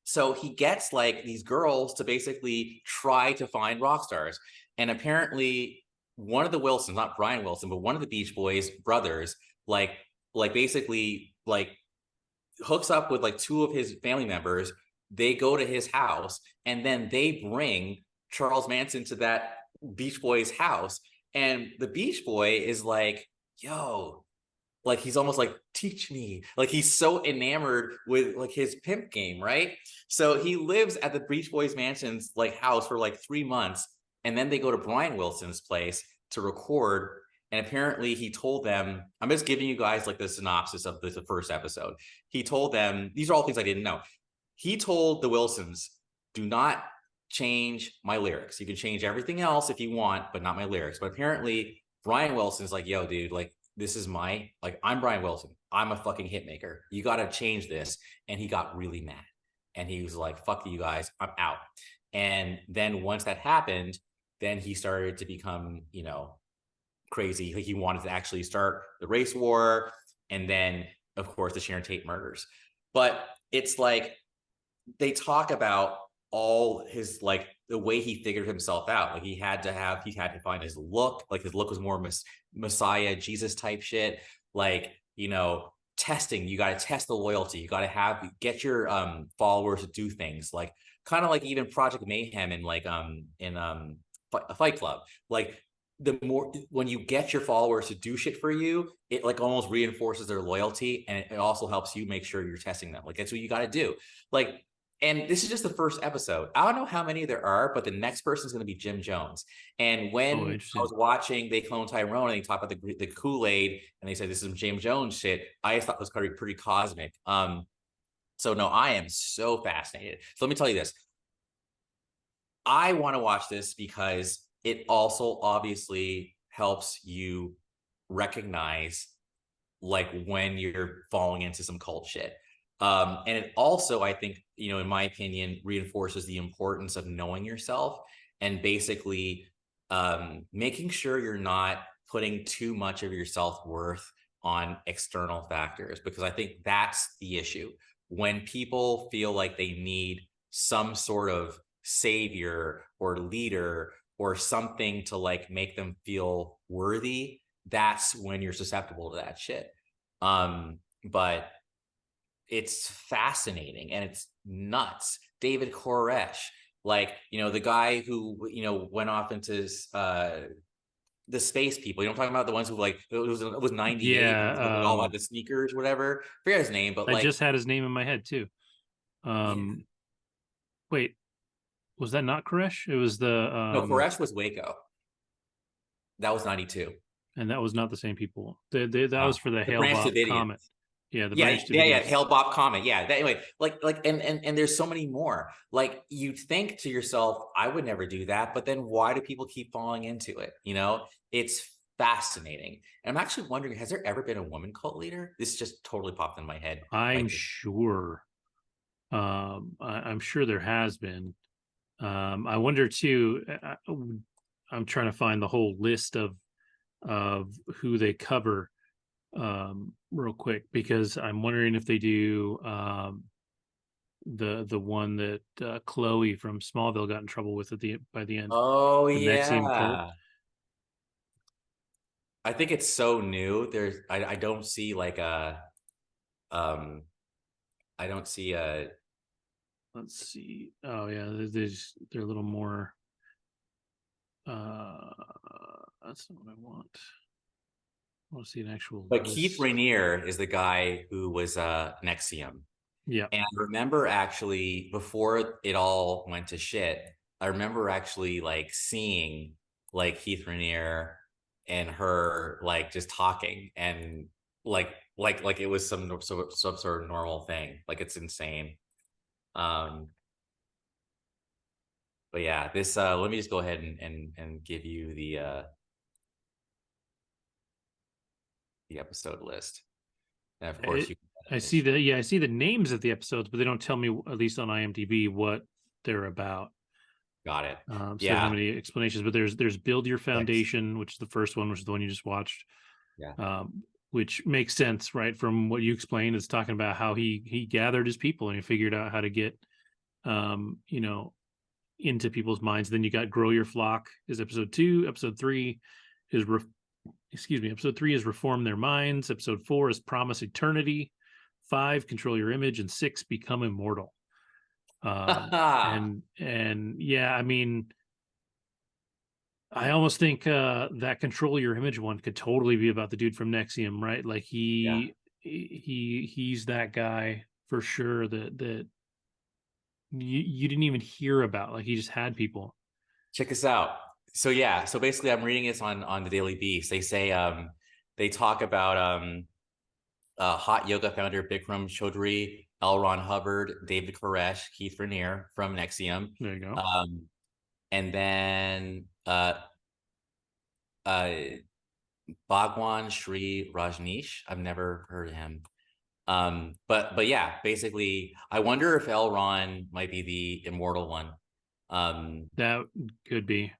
Speaker 2: So he gets like these girls to basically try to find rock stars. And apparently one of the Wilsons, not Brian Wilson, but one of the Beach Boys brothers, like basically like hooks up with like two of his family members. They go to his house and then they bring Charles Manson to that Beach Boys house. And the Beach Boy is like, yo, like he's almost like, teach me. Like he's so enamored with like his pimp game, right? So he lives at the Beach Boys Mansion's like house for like 3 months, and then they go to Brian Wilson's place to record. And apparently he told them, I'm just giving you guys like the synopsis of the first episode. He told them, these are all things I didn't know. He told the Wilsons, do not change my lyrics. You can change everything else if you want, but not my lyrics. But apparently Brian Wilson's like, yo, dude, like this is I'm Brian Wilson. I'm a fucking hit maker. You got to change this. And he got really mad. And he was like, fuck you guys, I'm out. And then once that happened, then he started to become, crazy. Like he wanted to actually start the race war. And then, of course, the Sharon Tate murders. But it's like, they talk about all his like the way he figured himself out. Like he had to find his look. Like his look was more Messiah, Jesus type shit. Like, testing, you got to test the loyalty. You got to get your followers to do things like kind of like even Project Mayhem and like in a Fight Club. Like the more when you get your followers to do shit for you, it like almost reinforces their loyalty, and it also helps you make sure you're testing them. Like that's what you got to do. Like, and this is just the first episode. I don't know how many there are, but the next person is going to be Jim Jones. And when I was watching They Cloned Tyrone and they talked about the Kool-Aid and they said this is James Jones shit, I just thought this was pretty cosmic. So no, I am so fascinated. So let me tell you this. I want to watch this because it also obviously helps you recognize like when you're falling into some cult shit. And it also, I think, in my opinion, reinforces the importance of knowing yourself and basically making sure you're not putting too much of your self-worth on external factors, because I think that's the issue. When people feel like they need some sort of savior or leader or something to like make them feel worthy, that's when you're susceptible to that shit. But it's fascinating and it's nuts. David Koresh, like, the guy who, went off into the space people. I'm talking about the ones who like, it was 98.
Speaker 1: Yeah.
Speaker 2: All about the sneakers, whatever. Forget his name, but
Speaker 1: I
Speaker 2: like.
Speaker 1: just had his name in my head too. Wait, was that not Koresh? It was the.
Speaker 2: No, Koresh was Waco. That was 92.
Speaker 1: And that was not the same people. That was for the Hale-Bopp Comet. Yeah, the Branch Davidians.
Speaker 2: Hale-Bopp Comet. Yeah. Anyway, and there's so many more. Like you'd think to yourself, I would never do that, but then why do people keep falling into it? It's fascinating. And I'm actually wondering, has there ever been a woman cult leader? This just totally popped in my head.
Speaker 1: I'm sure. I'm sure there has been. I wonder too. I'm trying to find the whole list of who they cover real quick, because I'm wondering if they do the one that Chloe from Smallville got in trouble with by the end.
Speaker 2: Oh
Speaker 1: the Nexium cult.
Speaker 2: I think it's so new. I don't see like I don't see
Speaker 1: Let's see. Oh yeah, they're a little more. That's not what I want. I want to see an actual
Speaker 2: but Keith
Speaker 1: list.
Speaker 2: Rainier is the guy who was Nexium.
Speaker 1: Yeah.
Speaker 2: And I remember actually before it all went to shit, I remember actually like seeing like Keith Rainier and her like just talking and like it was some sort of normal thing. Like it's insane. Um, but yeah, this let me just go ahead and give you the episode list. And of course you
Speaker 1: I see the I see the names of the episodes, but they don't tell me, at least on IMDb, what they're about.
Speaker 2: got it.
Speaker 1: So there's not
Speaker 2: Yeah.
Speaker 1: many explanations, but there's Build Your
Speaker 2: Thanks.
Speaker 1: Foundation, which is the first one, which is the one you just watched.
Speaker 2: Yeah.
Speaker 1: Which makes sense, right? From what you explained, it's talking about how he gathered his people and he figured out how to get, you know, into people's minds. Then you got Grow Your Flock is episode 2. Episode 3 is episode 3 is Reform Their Minds. Episode 4 is Promise Eternity. 5, Control Your Image, and 6, Become Immortal. And yeah, I mean, I almost think that Control Your Image one could totally be about the dude from Nexium, right? Like
Speaker 2: Yeah.
Speaker 1: he's that guy for sure that you didn't even hear about. Like he just had people.
Speaker 2: Check this out. So yeah, so basically I'm reading this on the Daily Beast. They say they talk about hot yoga founder Bikram Chaudhry, L. Ron Hubbard, David Koresh, Keith Rainier from Nexium.
Speaker 1: There you go.
Speaker 2: And then Bhagwan Sri Rajneesh. I've never heard of him. But yeah, basically, I wonder if L. Ron might be the immortal one.
Speaker 1: That could be.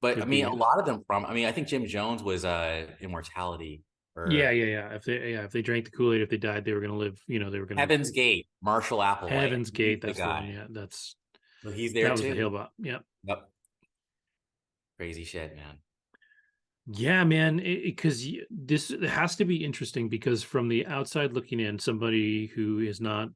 Speaker 2: But
Speaker 1: Could
Speaker 2: I mean,
Speaker 1: be.
Speaker 2: a lot of them from. I mean, I think Jim Jones was immortality
Speaker 1: Yeah,
Speaker 2: or
Speaker 1: If they drank the Kool-Aid, if they died, they were gonna live. You know, they were gonna.
Speaker 2: Heaven's Gate, Marshall Applewhite.
Speaker 1: Heaven's
Speaker 2: He's
Speaker 1: Gate.
Speaker 2: the
Speaker 1: That's the one.
Speaker 2: guy.
Speaker 1: Yeah,
Speaker 2: So he's there
Speaker 1: that was the
Speaker 2: too.
Speaker 1: Hale-Bopp. Yep.
Speaker 2: Yep. Crazy shit, man.
Speaker 1: Yeah, man. Because this has to be interesting because from the outside looking in, somebody who is not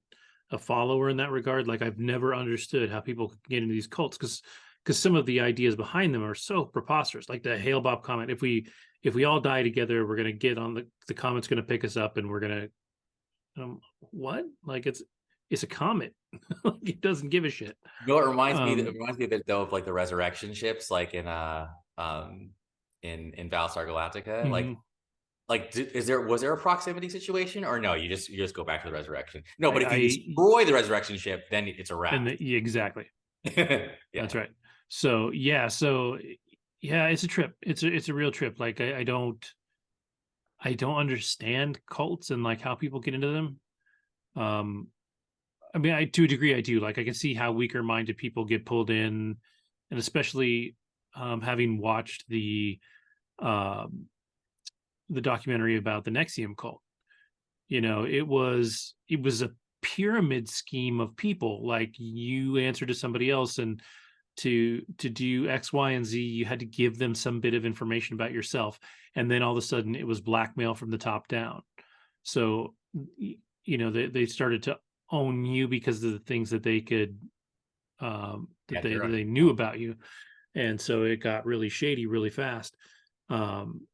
Speaker 1: a follower in that regard, like I've never understood how people get into these cults because some of the ideas behind them are so preposterous. Like the Hale-Bopp comment: if we all die together, we're gonna get on the comet's gonna pick us up, and we're gonna what? Like it's a comet. Like it doesn't give a shit.
Speaker 2: You know, it reminds me. It
Speaker 1: Um,
Speaker 2: reminds me a bit though of like the resurrection ships, like um in Battlestar Galactica.
Speaker 1: mhm.
Speaker 2: Was there a proximity situation or no? You just go back to the resurrection. No, but if you
Speaker 1: I
Speaker 2: destroy the resurrection ship, then it's a wrap.
Speaker 1: yeah, exactly.
Speaker 2: Yeah.
Speaker 1: That's right. So yeah, it's a trip. It's a real trip. Like I don't understand cults and like how people get into them. Um, I mean, to a degree, I do. Like I can see how weaker minded people get pulled in, and especially having watched um, the documentary about the Nexium cult. You know, it was a pyramid scheme of people. Like you answer to somebody else, and to do X, Y, and Z, you had to give them some bit of information about yourself, and then all of a sudden it was blackmail from the top down. So you know they started to own you because of the things that they could
Speaker 2: Yeah,
Speaker 1: that
Speaker 2: you're
Speaker 1: they knew about you, and so it got really shady really fast. Um,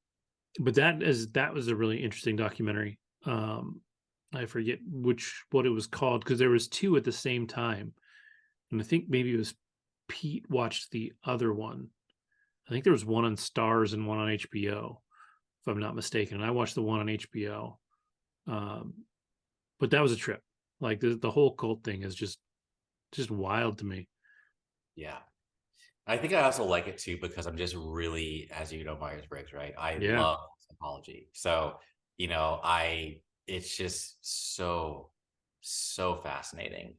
Speaker 1: but that was a really interesting documentary. I forget what it was called because there was two at the same time, and I think maybe it was Pete watched the other one. I think there was one on Stars and one on HBO, if I'm not mistaken. And I watched the one on HBO. Um, but that was a trip. Like the whole cult thing is just wild to me.
Speaker 2: yeah. I think I also like it too because I'm just really, as you know, Myers-Briggs, right? I
Speaker 1: Yeah.
Speaker 2: love psychology. So, you know, it's just so fascinating.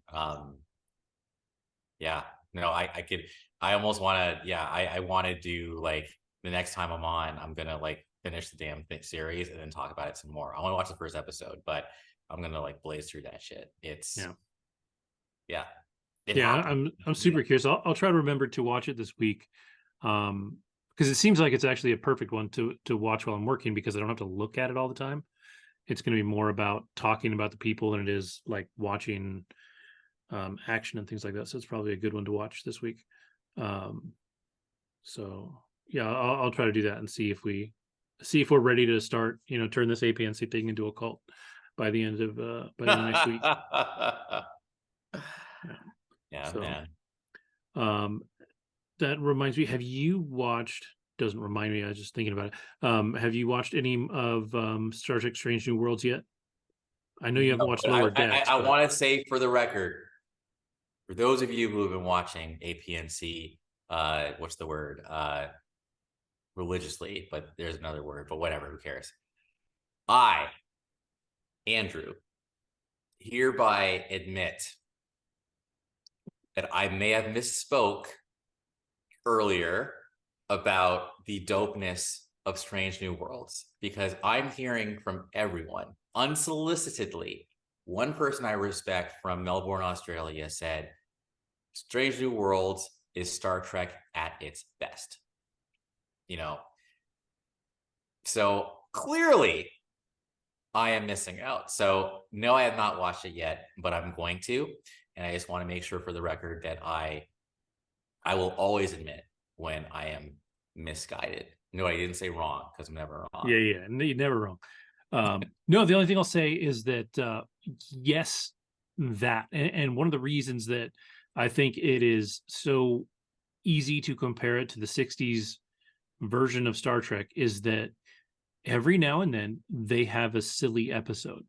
Speaker 2: Yeah, no, I almost want to, yeah, I want to do like the next time I'm on, I'm going to like finish the damn series and then talk about it some more. I want to watch the first episode, but I'm going to like blaze through that shit.
Speaker 1: Yeah.
Speaker 2: Yeah, it
Speaker 1: Yeah.
Speaker 2: happened.
Speaker 1: I'm
Speaker 2: Yeah.
Speaker 1: super curious. I'll try to remember to watch it this week. Because it seems like it's actually a perfect one to watch while I'm working because I don't have to look at it all the time. it's going to be more about talking about the people than it is like watching action and things like that. So it's probably a good one to watch this week. So yeah, I'll try to do that and see if we're ready to start, turn this APNC thing into a cult by the end of next week. Yeah.
Speaker 2: Yeah,
Speaker 1: So
Speaker 2: man.
Speaker 1: that reminds me, have you watched, doesn't remind me, I was just thinking about it. Have you watched any of Star Trek Strange New Worlds yet? I know you haven't
Speaker 2: No,
Speaker 1: watched
Speaker 2: but
Speaker 1: Lower Decks.
Speaker 2: I
Speaker 1: But
Speaker 2: want to say for the record, for those of you who have been watching APNC, what's the word? Religiously, but there's another word, but whatever, who cares? I, Andrew, hereby admit that I may have misspoke earlier about the dopeness of Strange New Worlds, because I'm hearing from everyone unsolicitedly. One person I respect from Melbourne, Australia said, Strange New Worlds is Star Trek at its best. So clearly I am missing out. So no, I have not watched it yet, but I'm going to. And I just want to make sure for the record that I will always admit when I am misguided. No, I didn't say wrong, because I'm never wrong.
Speaker 1: yeah, you're never wrong. No, the only thing I'll say is that yes, that and one of the reasons that I think it is so easy to compare it to the 60s version of Star Trek is that every now and then they have a silly episode,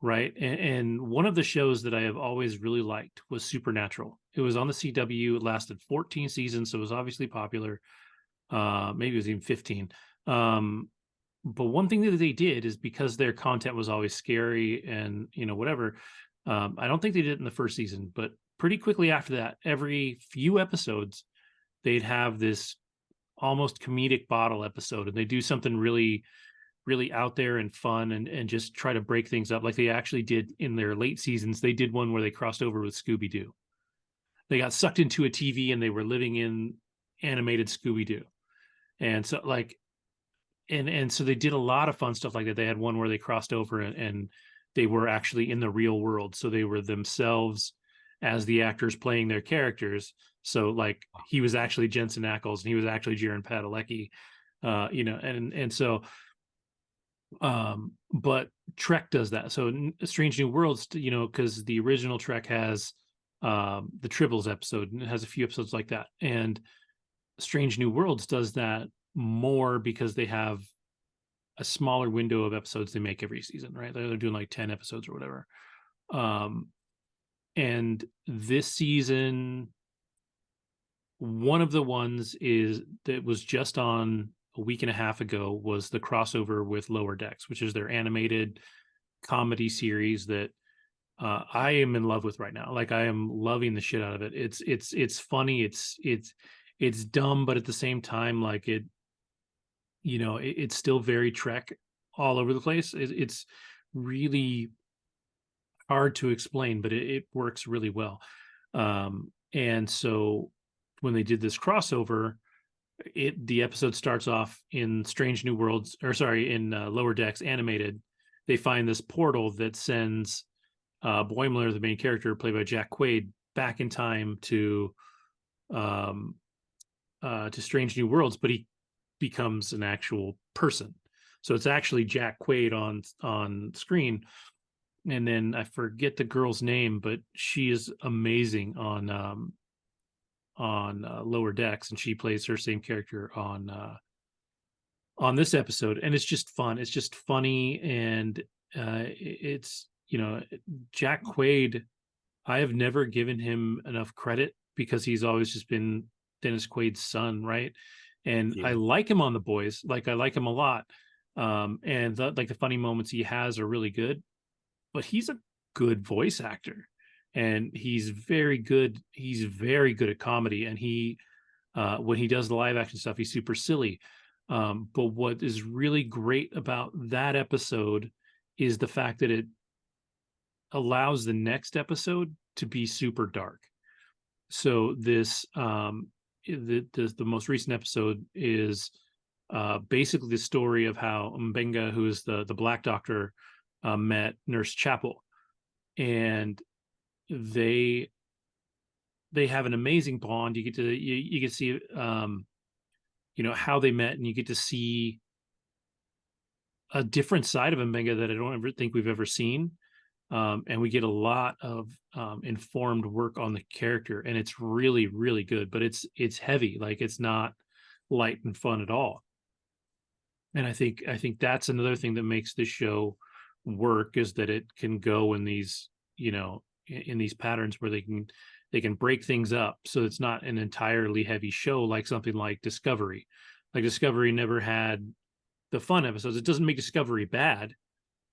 Speaker 1: right? And one of the shows that I have always really liked was Supernatural. It was on the CW. It lasted 14 seasons, so it was obviously popular. Maybe it was even 15. But one thing that they did is, because their content was always scary and whatever, I don't think they did it in the first season, but pretty quickly after that, every few episodes they'd have this almost comedic bottle episode, and they do something really really out there and fun, and just try to break things up, like they actually did in their late seasons. They did one where they crossed over with Scooby-Doo. They got sucked into a TV and they were living in animated Scooby-Doo. And so so they did a lot of fun stuff like that. They had one where they crossed over and they were actually in the real world, so they were themselves as the actors playing their characters. So like he was actually Jensen Ackles and he was actually Jaron Padalecki, and so but Trek does that. So Strange New Worlds, because the original Trek has the Tribbles episode, and it has a few episodes like that, and Strange New Worlds does that more because they have a smaller window of episodes they make every season, right? They're doing like 10 episodes or whatever. And this season, one of the ones that was just on a week and a half ago was the crossover with Lower Decks, which is their animated comedy series that I am in love with right now. Like I am loving the shit out of it. It's funny. It's dumb, but at the same time, like it's still very Trek all over the place. It's really hard to explain, but it works really well. And so when they did this crossover, the episode starts off in Strange New Worlds, or sorry, in Lower Decks animated. They find this portal that sends Boimler, the main character played by Jack Quaid, back in time to Strange New Worlds, but he becomes an actual person. So it's actually Jack Quaid on screen. And then I forget the girl's name, but she is amazing on Lower Decks, and she plays her same character on this episode, and it's just fun. It's just funny, and it's Jack Quaid. I have never given him enough credit because he's always just been Dennis Quaid's son, right? And I like him on The Boys. Like I like him a lot, and the funny moments he has are really good. But he's a good voice actor, and he's very good. He's very good at comedy, and he when he does the live action stuff, he's super silly. But what is really great about that episode is the fact that it allows the next episode to be super dark. So this the most recent episode is basically the story of how Mbenga, who is the Black Doctor, met Nurse Chapel, and they have an amazing bond. You get to you get to see how they met, and you get to see a different side of Mbenga that I don't ever think we've ever seen. And we get a lot of informed work on the character, and it's really, really good. But it's heavy, like it's not light and fun at all. And I think that's another thing that makes this show work, is that it can go in these, in these patterns where they can break things up, so it's not an entirely heavy show like something like Discovery. Like Discovery never had the fun episodes. It doesn't make Discovery bad.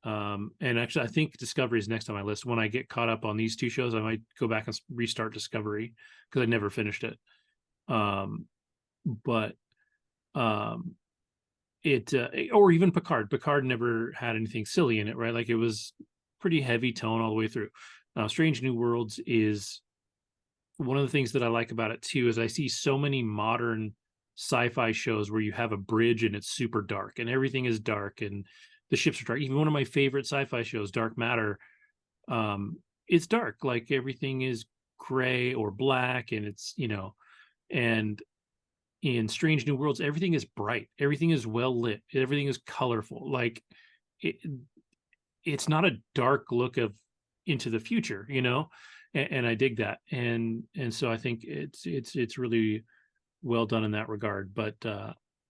Speaker 1: And actually, I think Discovery is next on my list. When I get caught up on these two shows, I might go back and restart Discovery, because I never finished it. But um, or even Picard. Picard never had anything silly in it, right? Like it was pretty heavy tone all the way through. Strange New Worlds is one of the things that I like about it too, is I see so many modern sci-fi shows where you have a bridge and it's super dark and everything is dark and the ships are dark. Even one of my favorite sci-fi shows, Dark Matter, it's dark. Like everything is gray or black, and it's and in Strange New Worlds, everything is bright, everything is well lit, everything is colorful. Like it, it's not a dark look of into the future, and I dig that, and so I think it's really well done in that regard. But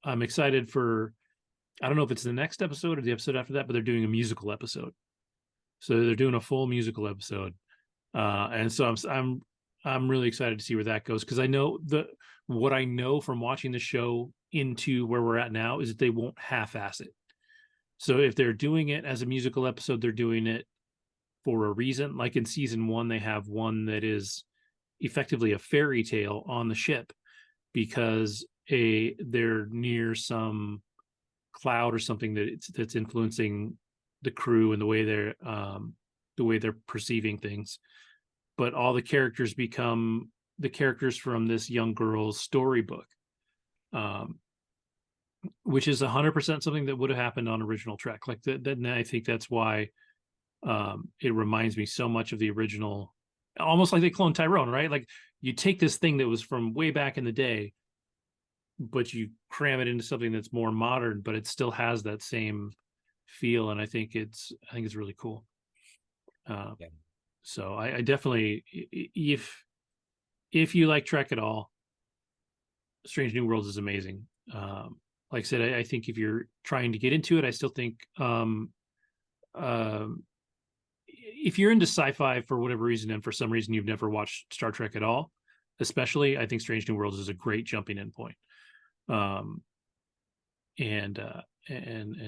Speaker 1: I'm excited for, I don't know if it's the next episode or the episode after that, but they're doing a musical episode. So they're doing a full musical episode, and so I'm really excited to see where that goes, because I know what I know from watching the show into where we're at now is that they won't half-ass it. So if they're doing it as a musical episode, they're doing it for a reason. Like in season 1, they have one that is effectively a fairy tale on the ship, because they're near some cloud or something that's influencing the crew and the way they're perceiving things. But all the characters become the characters from this young girl's storybook, which is 100% something that would have happened on original Trek. Like that, and I think that's why it reminds me so much of the original, almost like They Cloned Tyrone, right? Like you take this thing that was from way back in the day, but you cram it into something that's more modern, but it still has that same feel. And I think it's really cool.
Speaker 2: Yeah.
Speaker 1: So I definitely, if you like Trek at all, Strange New Worlds is amazing. Like I said, I think if you're trying to get into it, I still think if you're into sci-fi for whatever reason, and for some reason you've never watched Star Trek at all, especially, I think Strange New Worlds is a great jumping in point. And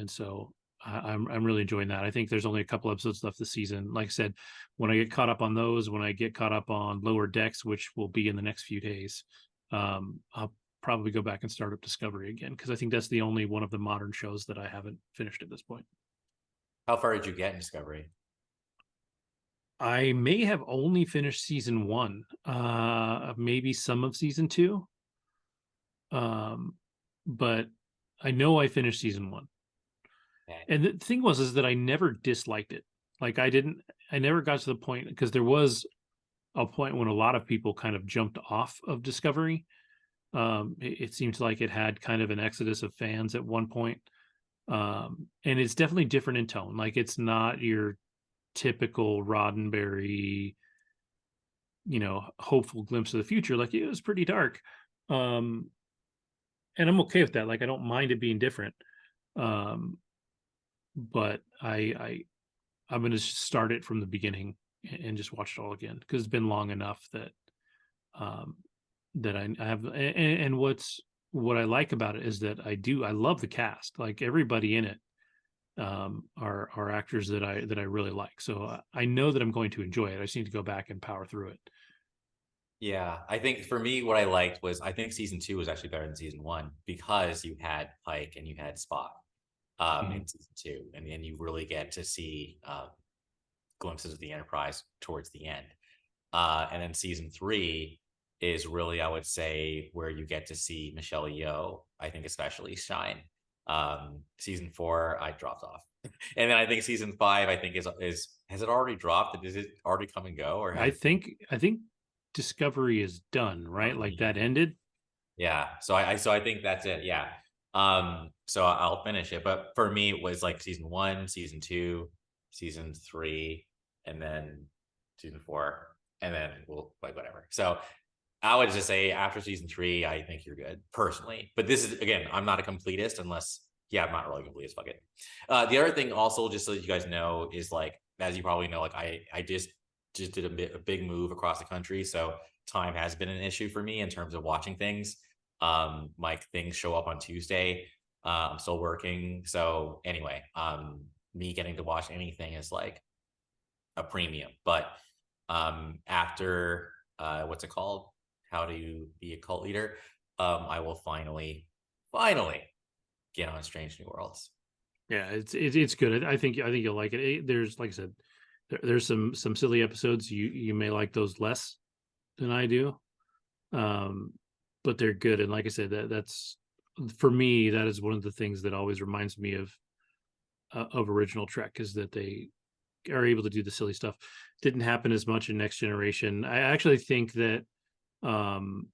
Speaker 1: so I'm really enjoying that. I think there's only a couple episodes left this season. Like I said, when I get caught up on those, when I get caught up on Lower Decks, which will be in the next few days, I'll probably go back and start up Discovery again, because I think that's the only one of the modern shows that I haven't finished at this point.
Speaker 2: How far did you get in Discovery?
Speaker 1: I may have only finished season 1, maybe some of season 2. But I know I finished season 1.
Speaker 2: Okay.
Speaker 1: And the thing was, is that I never disliked it. Like I never got to the point, because there was a point when a lot of people kind of jumped off of Discovery. It seems like it had kind of an exodus of fans at one point. And it's definitely different in tone. Like it's not your typical Roddenberry, hopeful glimpse of the future. Like it was pretty dark. And I'm okay with that. Like I don't mind it being different. But I'm going to start it from the beginning and just watch it all again, because it's been long enough that that I have. And what I like about it is that I love the cast. Like everybody in it are actors that I really like. So I know that I'm going to enjoy it. I just need to go back and power through it.
Speaker 2: Yeah, I think for me, what I liked was, I think season 2 was actually better than season 1, because you had Pike and you had Spock in season 2, and you really get to see glimpses of the Enterprise towards the end. And then season 3 is really, I would say, where you get to see Michelle Yeoh, I think especially, shine. Season 4, I dropped off. And then I think season 5, I think is has it already dropped? Is it already come and go, or
Speaker 1: I think Discovery is done, right? Like that ended.
Speaker 2: yeah. So I think that's it. Yeah. So I'll finish it. But for me, it was like season 1, season 2, season 3, and then season 4, and then we'll like whatever. So I would just say after season 3, I think you're good personally. But this is again, I'm not a completist unless yeah, I'm not really a completist. Fuck it. The other thing also, just so that you guys know, is like as you probably know, like I just did a big move across the country, so time has been an issue for me in terms of watching things. Like things show up on Tuesday. I'm still working, so anyway, me getting to watch anything is like a premium. But after what's it called? How do you be a cult leader? I will finally get on Strange New Worlds.
Speaker 1: Yeah, it's good. I think you'll like it. There's like I said, there's some silly episodes. You may like those less than I do, um, but they're good. And like I said, that's for me. That is one of the things that always reminds me of original Trek is that they are able to do the silly stuff. Didn't happen as much in Next Generation. I actually think that um,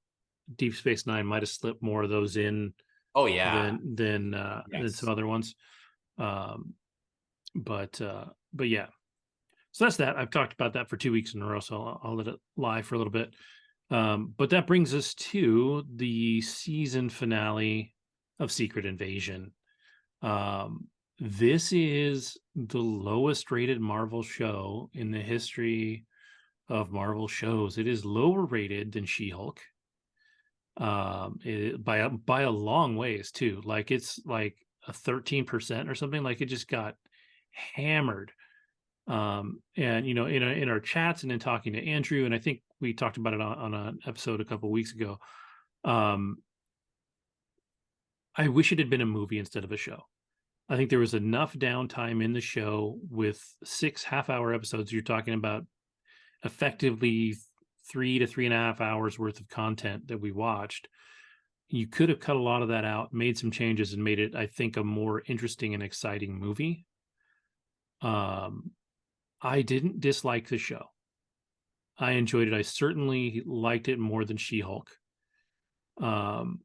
Speaker 1: Deep Space Nine might have slipped more of those in
Speaker 2: Oh yeah,
Speaker 1: than some
Speaker 2: yes.
Speaker 1: other ones. Um, but yeah, so that's that. I've talked about that for 2 weeks in a row, so I'll let it lie for a little bit. But that brings us to the season finale of Secret Invasion. Um, this is the lowest rated Marvel show in the history of Marvel shows. It is lower rated than She-Hulk. By a long ways too. Like it's like a 13% or something. Like it just got hammered. And in our chats and in talking to Andrew, and I think we talked about it on an episode a couple of weeks ago. Um, I wish it had been a movie instead of a show. I think there was enough downtime in the show with 6 half-hour episodes. You're talking about effectively 3 to 3.5 hours worth of content that we watched. You could have cut a lot of that out, made some changes, and made it, I think, a more interesting and exciting movie. I didn't dislike the show. I enjoyed it. I certainly liked it more than She-Hulk. Um,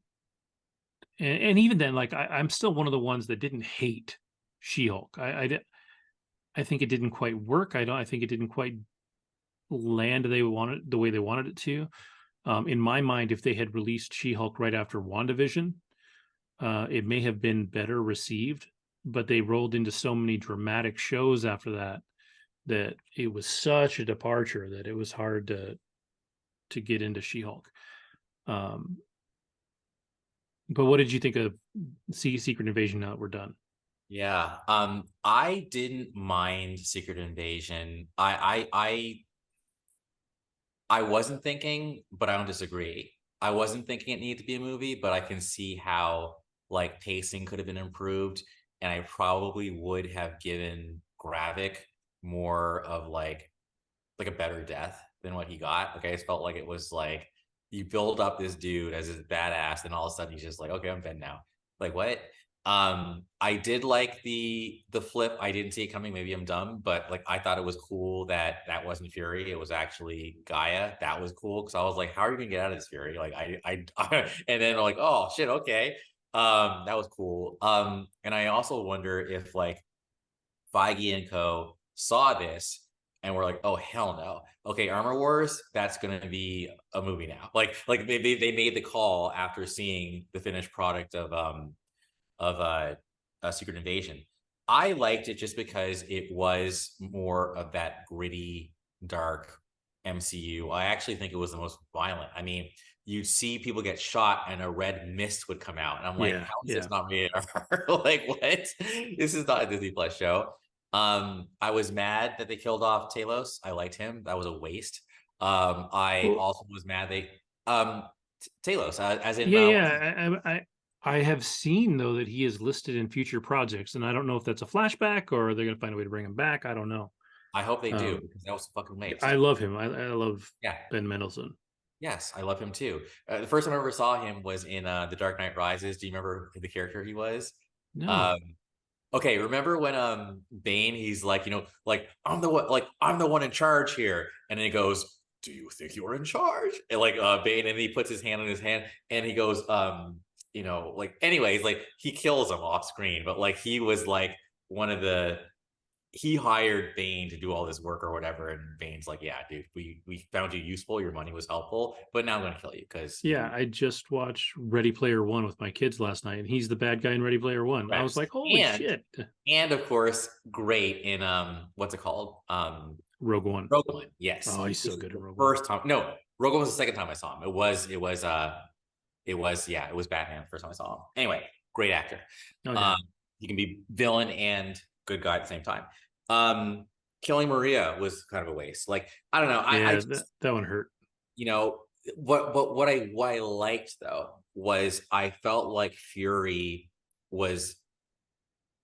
Speaker 1: and even then, like I'm still one of the ones that didn't hate She-Hulk. I think it didn't quite work. I think it didn't quite land the way they wanted it to. In my mind, if they had released She-Hulk right after WandaVision, it may have been better received. But they rolled into so many dramatic shows after that it was such a departure that it was hard to get into She-Hulk. Um, but what did you think of Secret Invasion now that we're done?
Speaker 2: Yeah. I didn't mind Secret Invasion. I wasn't thinking, but I don't disagree. I wasn't thinking it needed to be a movie, but I can see how like pacing could have been improved, and I probably would have given Gravik more of like a better death than what he got. Like I just felt like it was like you build up this dude as his badass, and all of a sudden he's just like, okay, I'm dead now. Like what? I did like the flip. I didn't see it coming. Maybe I'm dumb, but like I thought it was cool that that wasn't Fury. It was actually Gaia. That was cool because I was like, how are you gonna get out of this, Fury? Like and then like, oh shit, okay. That was cool. And I also wonder if like Feige and co saw this and we're like, oh hell no. Okay, Armor Wars, that's gonna be a movie now. Like they made the call after seeing the finished product of a Secret Invasion. I liked it just because it was more of that gritty, dark MCU. I actually think it was the most violent. I mean, you'd see people get shot and a red mist would come out. And I'm like,
Speaker 1: Yeah,
Speaker 2: how is
Speaker 1: yeah.
Speaker 2: this not rated R? Like, what? This is not a Disney Plus show. I was mad that they killed off Talos. I liked him. That was a waste. I
Speaker 1: Well,
Speaker 2: also was mad they um Talos, as in
Speaker 1: yeah,
Speaker 2: what's his
Speaker 1: yeah. I have seen though that he is listed in future projects, and I don't know if that's a flashback or they're going to find a way to bring him back. I don't know.
Speaker 2: I hope they do
Speaker 1: Um,
Speaker 2: because that was a fucking
Speaker 1: I
Speaker 2: waste.
Speaker 1: love him. I love
Speaker 2: Yeah.
Speaker 1: Ben Mendelsohn.
Speaker 2: Yes, I love him too. The first time I ever saw him was in The Dark Knight Rises. Do you remember who the character he was?
Speaker 1: No.
Speaker 2: Um, okay, remember when Bane, he's like, like I'm the one in charge here, and then he goes, "Do you think you're in charge?" And like Bane, and he puts his hand on his hand, and he goes, like anyways, like he kills him off screen, but like he was like one of the he hired Bane to do all this work or whatever, and Bane's like, "Yeah, dude, we found you useful, your money was helpful, but now I'm gonna kill you because
Speaker 1: Yeah,
Speaker 2: you
Speaker 1: I just watched Ready Player One with my kids last night, and he's the bad guy in Ready Player One. I was
Speaker 2: correct."
Speaker 1: like, holy
Speaker 2: And
Speaker 1: shit.
Speaker 2: and of course, great in what's it called?
Speaker 1: Rogue One.
Speaker 2: Rogue One, yes.
Speaker 1: Oh, he's
Speaker 2: This
Speaker 1: so
Speaker 2: is
Speaker 1: good in
Speaker 2: the
Speaker 1: Rogue One.
Speaker 2: first time. No, Rogue One was the second time I saw him. It was Batman the first time I saw him. Anyway, great actor.
Speaker 1: Oh yeah.
Speaker 2: Um, he can be villain and good guy at the same time. Um, Killing Maria was kind of a waste. Like, I don't know. I
Speaker 1: Yeah,
Speaker 2: just,
Speaker 1: that one hurt.
Speaker 2: you know, what I liked though was I felt like Fury was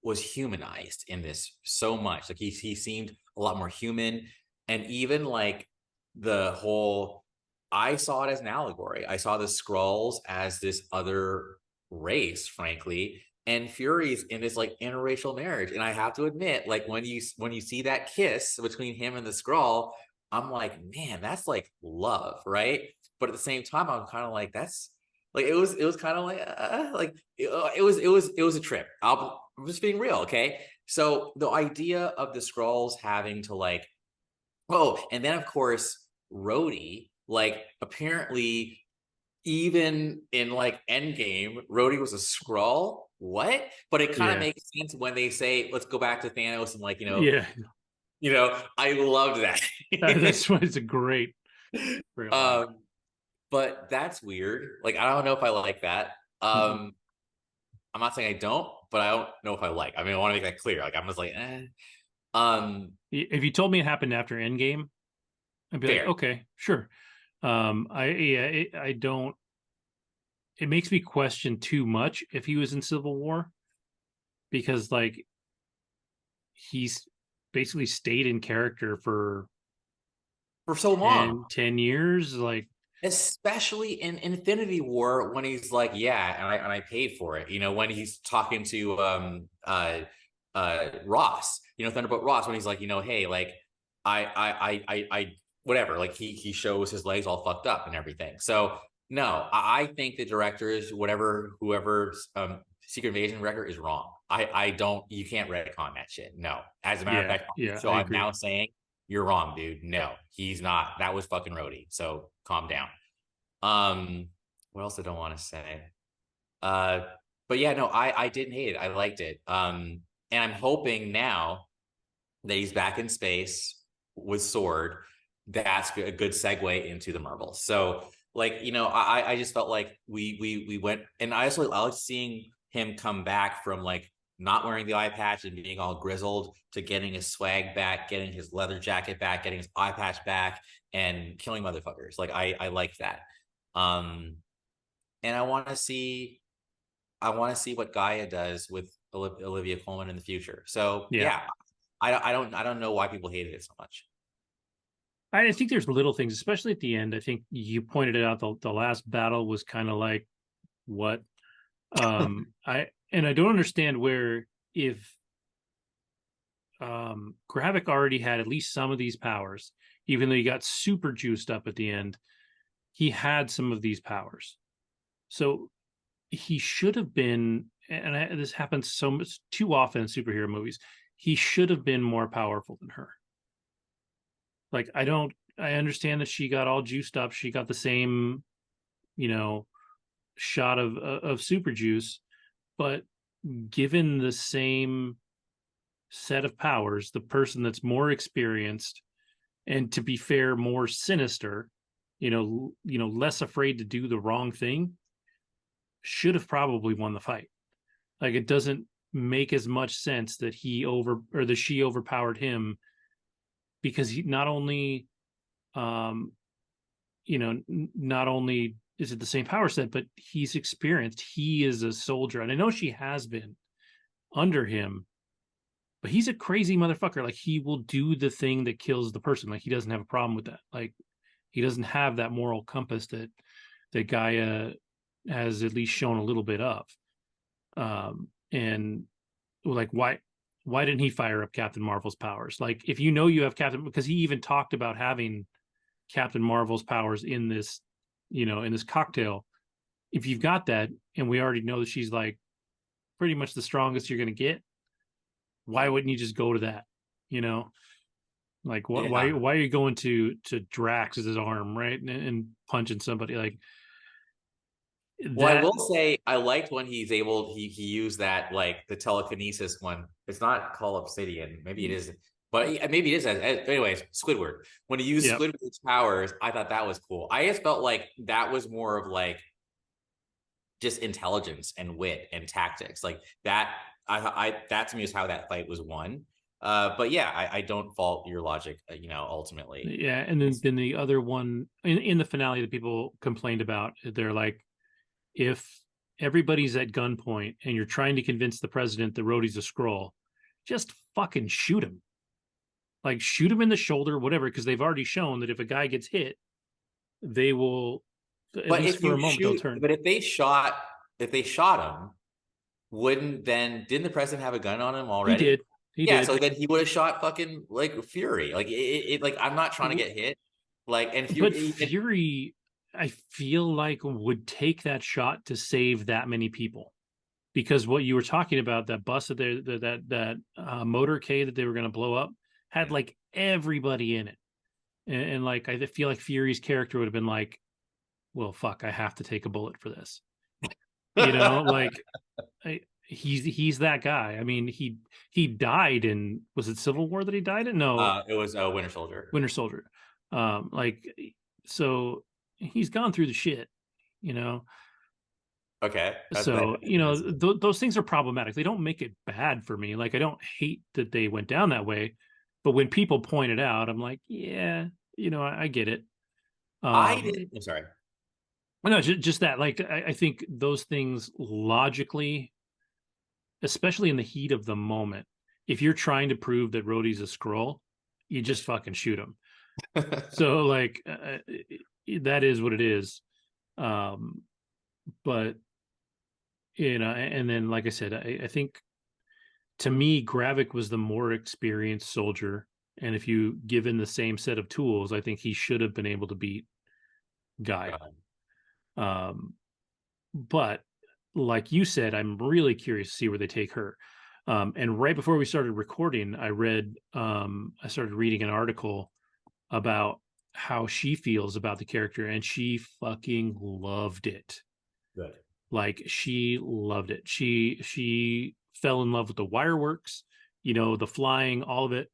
Speaker 2: humanized in this so much. Like he seemed a lot more human, and even like the whole, I saw it as an allegory. I saw the Skrulls as this other race, frankly, and Fury's in this like interracial marriage. And I have to admit, like when you see that kiss between him and the Skrull, I'm like, man, that's like love, right? But at the same time, I'm kind of like, that's like it was kind of like it was a trip. I'm just being real, okay? So the idea of the Skrulls having to like, oh, and then of course Rhodey, like apparently even in like Endgame, Rhodey was a Skrull. What? But it kind of
Speaker 1: Yeah.
Speaker 2: makes sense when they say, let's go back to Thanos and like,
Speaker 1: Yeah.
Speaker 2: I loved that.
Speaker 1: That's why it's a great line.
Speaker 2: um, but that's weird. Like, I don't know if I like that.
Speaker 1: Mm-mm.
Speaker 2: I'm not saying I don't, but I don't know if I like. I mean, I want to make that clear. Like, I'm just like, eh. Um,
Speaker 1: If you told me it happened after Endgame, I'd be like,
Speaker 2: fair.
Speaker 1: okay, sure. I don't. It makes me question too much if he was in Civil War because like he's basically stayed in character for
Speaker 2: For so long,
Speaker 1: 10 years. Like,
Speaker 2: especially in Infinity War, when he's like, yeah, and I paid for it. When he's talking to Ross, Thunderbolt Ross, when he's like, hey, like I whatever, like he shows his legs all fucked up and everything. So no, I think the directors, whoever's Secret Invasion record is wrong. I don't, you can't retcon that shit. No. As a matter of
Speaker 1: yeah,
Speaker 2: fact,
Speaker 1: yeah,
Speaker 2: so
Speaker 1: I
Speaker 2: I'm
Speaker 1: agree.
Speaker 2: now saying you're wrong, dude. No, he's not. That was fucking Rhodey. So calm down. What else did I want to say? Uh, but yeah, no, I didn't hate it. I liked it. And I'm hoping now that he's back in space with Sword. That's a good segue into the Marvels. So like, I just felt like we went, and I like seeing him come back from like not wearing the eye patch and being all grizzled to getting his swag back, getting his leather jacket back, getting his eye patch back, and killing motherfuckers. Like I like that. Um, and I want to see what Gaia does with Olivia Colman in the future. So
Speaker 1: Yeah.
Speaker 2: yeah, I don't know why people hated it so much.
Speaker 1: I think there's little things, especially at the end. I think you pointed it out. The last battle was kind of like what I don't understand where if Gravik already had at least some of these powers, even though he got super juiced up at the end, he had some of these powers. So he should have been, and this happens so much too often in superhero movies. He should have been more powerful than her. Like I understand that she got all juiced up. She got the same, you know, shot of super juice, but given the same set of powers, the person that's more experienced and, to be fair, more sinister, less afraid to do the wrong thing, should have probably won the fight. Like, it doesn't make as much sense that she overpowered him, because he not only not only is it the same power set, but he's experienced. He is a soldier, and I know she has been under him, but he's a crazy motherfucker. Like, he will do the thing that kills the person. Like, he doesn't have a problem with that. Like, he doesn't have that moral compass that Gaia has at least shown a little bit of. and like why didn't he fire up Captain Marvel's powers? Like if you know you have Captain, because he even talked about having Captain Marvel's powers in this, in this cocktail. If you've got that, and we already know that she's like pretty much the strongest you're going to get, why wouldn't you just go to that? You know, like
Speaker 2: Yeah.
Speaker 1: why are you going to Drax as his arm, right, and punching somebody like
Speaker 2: Well, I
Speaker 1: that?
Speaker 2: will say I liked when he used that like the telekinesis one. It's not called Obsidian, maybe it is, but maybe it is. Anyways, Squidward. When he used
Speaker 1: Yep.
Speaker 2: Squidward's powers, I thought that was cool. I just felt like that was more of like just intelligence and wit and tactics, like that. That to me is how that fight was won. But yeah, I don't fault your logic. Ultimately,
Speaker 1: Yeah, and then the other one in the finale that people complained about, they're like, if everybody's at gunpoint and you're trying to convince the president that Rhodey's a scroll, just fucking shoot him. Like shoot him in the shoulder, whatever, because they've already shown that if a guy gets hit, they will, at
Speaker 2: but
Speaker 1: least
Speaker 2: if
Speaker 1: for a
Speaker 2: you
Speaker 1: moment, they'll
Speaker 2: shoot,
Speaker 1: turn.
Speaker 2: but if they shot him, wouldn't then didn't the president have a gun on him
Speaker 1: He
Speaker 2: already?
Speaker 1: did. He
Speaker 2: Yeah,
Speaker 1: did.
Speaker 2: so then he would have shot fucking like Fury. Like like I'm not trying to get hit. Like and
Speaker 1: But
Speaker 2: Fury and,
Speaker 1: Fury, I feel like would take that shot to save that many people. Because what you were talking about, that bus that that motorcade that they were going to blow up had
Speaker 2: yeah.
Speaker 1: like everybody in it, and like I feel like Fury's character would have been like, well, fuck, I have to take a bullet for this, like he's that guy. I mean, he died in, was it Civil War that he died in? No,
Speaker 2: It was Winter Soldier.
Speaker 1: Winter Soldier. Like so he's gone through the shit, you know.
Speaker 2: Okay,
Speaker 1: So
Speaker 2: that's
Speaker 1: those things are problematic. They don't make it bad for me. Like I don't hate that they went down that way, but when people point it out, I'm like, yeah, I get it.
Speaker 2: I
Speaker 1: um
Speaker 2: didn't. I'm sorry.
Speaker 1: no, just that, like I think those things logically, especially in the heat of the moment, if you're trying to prove that Rhodey's a scroll, you just fucking shoot him. So like that is what it is. um but and then like I said, I think to me, Gravik was the more experienced soldier. And if you give him the same set of tools, I think he should have been able to beat Guy. Um, but like you said, I'm really curious to see where they take her. And right before we started recording, I started reading an article about how she feels about the character, and she fucking loved it.
Speaker 2: Good.
Speaker 1: Like she loved it. She fell in love with the wire works, the flying, all of it.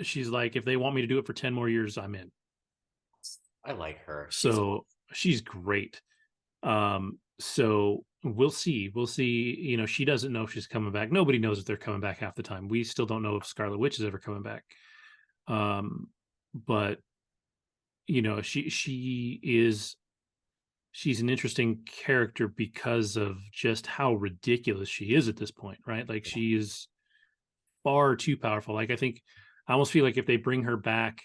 Speaker 1: She's like, if they want me to do it for 10 more years, I'm in.
Speaker 2: I like her. She's
Speaker 1: So she's great. So we'll see. We'll see. She doesn't know if she's coming back. Nobody knows if they're coming back half the time. We still don't know if Scarlet Witch is ever coming back. Um, but she's an interesting character because of just how ridiculous she is at this point, right? Like she is far too powerful. Like I almost feel like if they bring her back,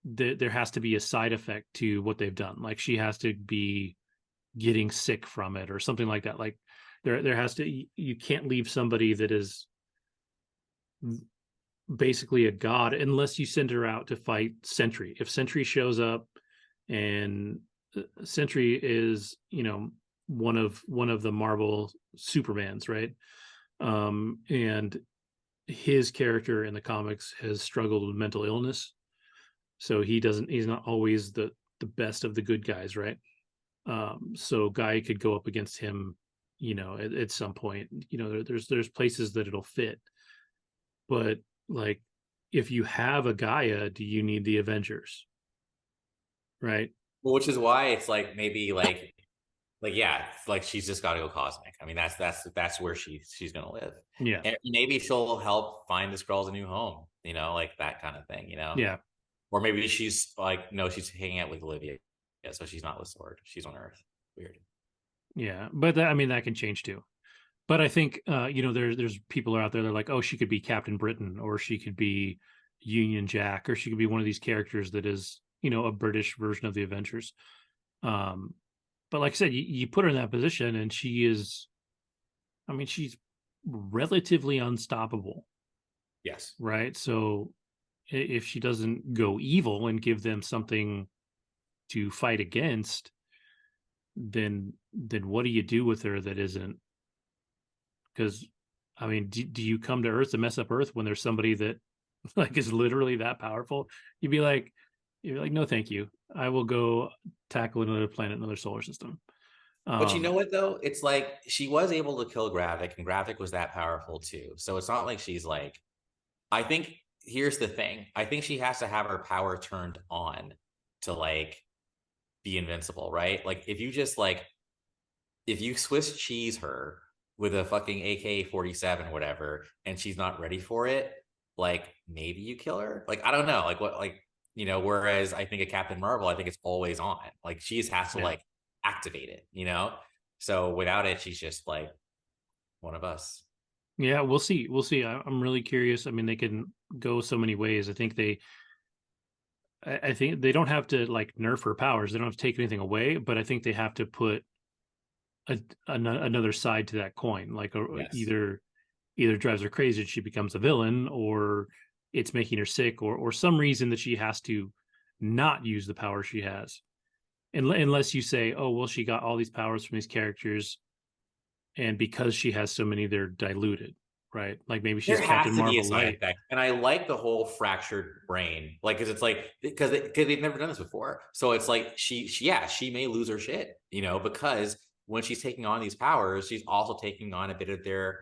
Speaker 1: there has to be a side effect to what they've done. Like she has to be getting sick from it or something like that. Like there has to, you can't leave somebody that is basically a god unless you send her out to fight Sentry. If Sentry shows up, and Sentry is, one of the Marvel Supermans, right? And his character in the comics has struggled with mental illness, so he's not always the best of the good guys, right? So Guy could go up against him, at some point. There's places that it'll fit, but like if you have a Gaia, do you need the Avengers, right?
Speaker 2: well, which is why it's like maybe like yeah, like she's just got to go cosmic. I mean, that's where she's gonna live,
Speaker 1: Yeah,
Speaker 2: and maybe she'll help find this girl's a new home. Like that kind of thing.
Speaker 1: yeah,
Speaker 2: Or maybe she's like no, she's hanging out with Olivia, yeah, so she's not with Sword. She's on Earth. Weird.
Speaker 1: yeah. But I mean, that can change too. But I think there's people out there that are like, oh, she could be Captain Britain, or she could be Union Jack, or she could be one of these characters that is, a British version of the Avengers. But like I said, you put her in that position, and she is I mean, she's relatively unstoppable,
Speaker 2: Yes.
Speaker 1: right? So if she doesn't go evil and give them something to fight against, then what do you do with her that isn't? Because I mean, do you come to Earth to mess up Earth when there's somebody that like is literally that powerful? You'd be like, no, thank you. I will go tackle another planet, another solar system.
Speaker 2: But you know
Speaker 1: Um,
Speaker 2: what though? It's like she was able to kill Gravik, and Gravik was that powerful too. So it's not like she's like, I think here's the thing. I think she has to have her power turned on to like be invincible, right? Like if you just like if you Swiss cheese her with a fucking AK-47, whatever, and she's not ready for it, like maybe you kill her. Like I don't know, like what, like Whereas I think a Captain Marvel, I think it's always on. Like she just has to
Speaker 1: yeah,
Speaker 2: like activate it, you know. So without it, she's just like one of us.
Speaker 1: yeah, we'll see. We'll see. I'm really curious. I mean, they can go so many ways. I think they don't have to like nerf her powers. They don't have to take anything away, but I think they have to put another side to that coin. Like
Speaker 2: Yes.
Speaker 1: either drives her crazy and she becomes a villain, or it's making her sick, or some reason that she has to not use the power she has. Unless you say, oh well, she got all these powers from these characters, and because she has so many, they're diluted, right? Like maybe
Speaker 2: There
Speaker 1: she's
Speaker 2: has
Speaker 1: Captain
Speaker 2: to be a
Speaker 1: Marvel
Speaker 2: side
Speaker 1: light.
Speaker 2: effect, and I like the whole fractured brain, like because it's like because they've never done this before, so it's like yeah, she may lose her shit, because when she's taking on these powers, she's also taking on a bit of their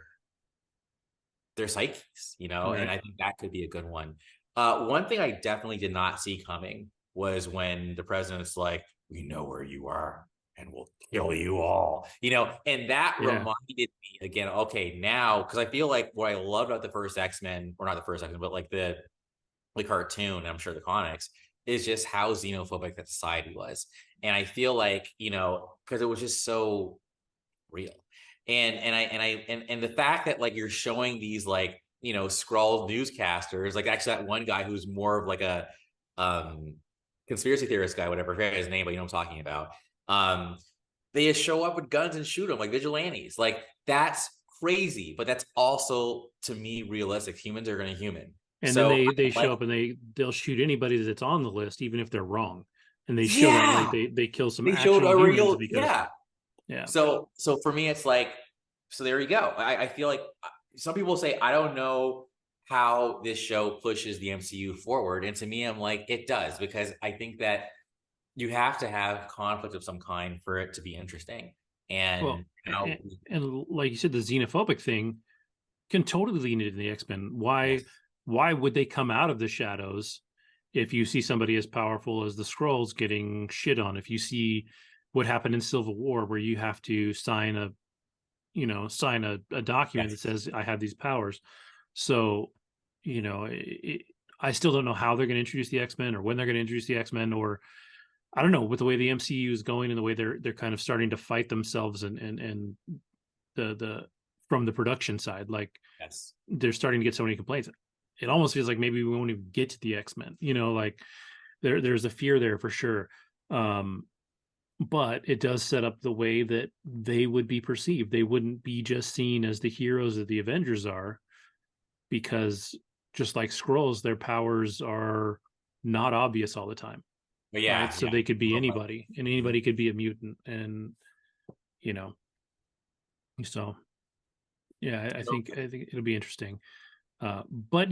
Speaker 2: psyches, and
Speaker 1: Right.
Speaker 2: I think that could be a good one. One thing I definitely did not see coming was when the president's like, "We know where you are, and we'll kill you all," and that
Speaker 1: Yeah.
Speaker 2: reminded me again. Okay, now because I feel like what I loved about the first X Men, or not the first X Men, but like the cartoon, and I'm sure the comics, is just how xenophobic that society was, and I feel like because it was just so real. And the fact that like you're showing these like scroll newscasters, like actually that one guy who's more of like a um conspiracy theorist guy, whatever, I forget his name, but you know what I'm talking about. um they just show up with guns and shoot them like vigilantes. Like that's crazy, but that's also to me realistic. Humans are going to human.
Speaker 1: And then
Speaker 2: So
Speaker 1: they
Speaker 2: like,
Speaker 1: show up and they'll shoot anybody that's on the list, even if they're wrong. And they show that like
Speaker 2: yeah,
Speaker 1: they kill some
Speaker 2: they showed
Speaker 1: actual
Speaker 2: a
Speaker 1: humans
Speaker 2: real,
Speaker 1: because
Speaker 2: yeah.
Speaker 1: yeah.
Speaker 2: So for me, it's like, so there you go. I feel like some people say, I don't know how this show pushes the MCU forward. And to me, I'm like, it does, because I think that you have to have conflict of some kind for it to be interesting.
Speaker 1: Well,
Speaker 2: And
Speaker 1: and,
Speaker 2: now,
Speaker 1: and like you said, the xenophobic thing can totally lean into the X-Men.
Speaker 2: yes,
Speaker 1: Why would they come out of the shadows if you see somebody as powerful as the Skrulls getting shit on? If you see what happened in Civil War, where you have to sign a document that
Speaker 2: yes.
Speaker 1: says I have these powers. So, I still don't know how they're going to introduce the X-Men or when they're going to introduce the X-Men, or I don't know, with the way the MCU is going and the way they're kind of starting to fight themselves and the from the production side, like
Speaker 2: Yes.
Speaker 1: they're starting to get so many complaints. It almost feels like maybe we won't even get to the X-Men. Like there's a fear there for sure. Um, but it does set up the way that they would be perceived. They wouldn't be just seen as the heroes that the Avengers are, because just like Skrulls, their powers are not obvious all the time,
Speaker 2: But
Speaker 1: right?
Speaker 2: yeah,
Speaker 1: So
Speaker 2: yeah.
Speaker 1: they could be
Speaker 2: Well,
Speaker 1: anybody, and
Speaker 2: mhm.
Speaker 1: anybody could be a mutant, and you know, so yeah, I think it'll be interesting. But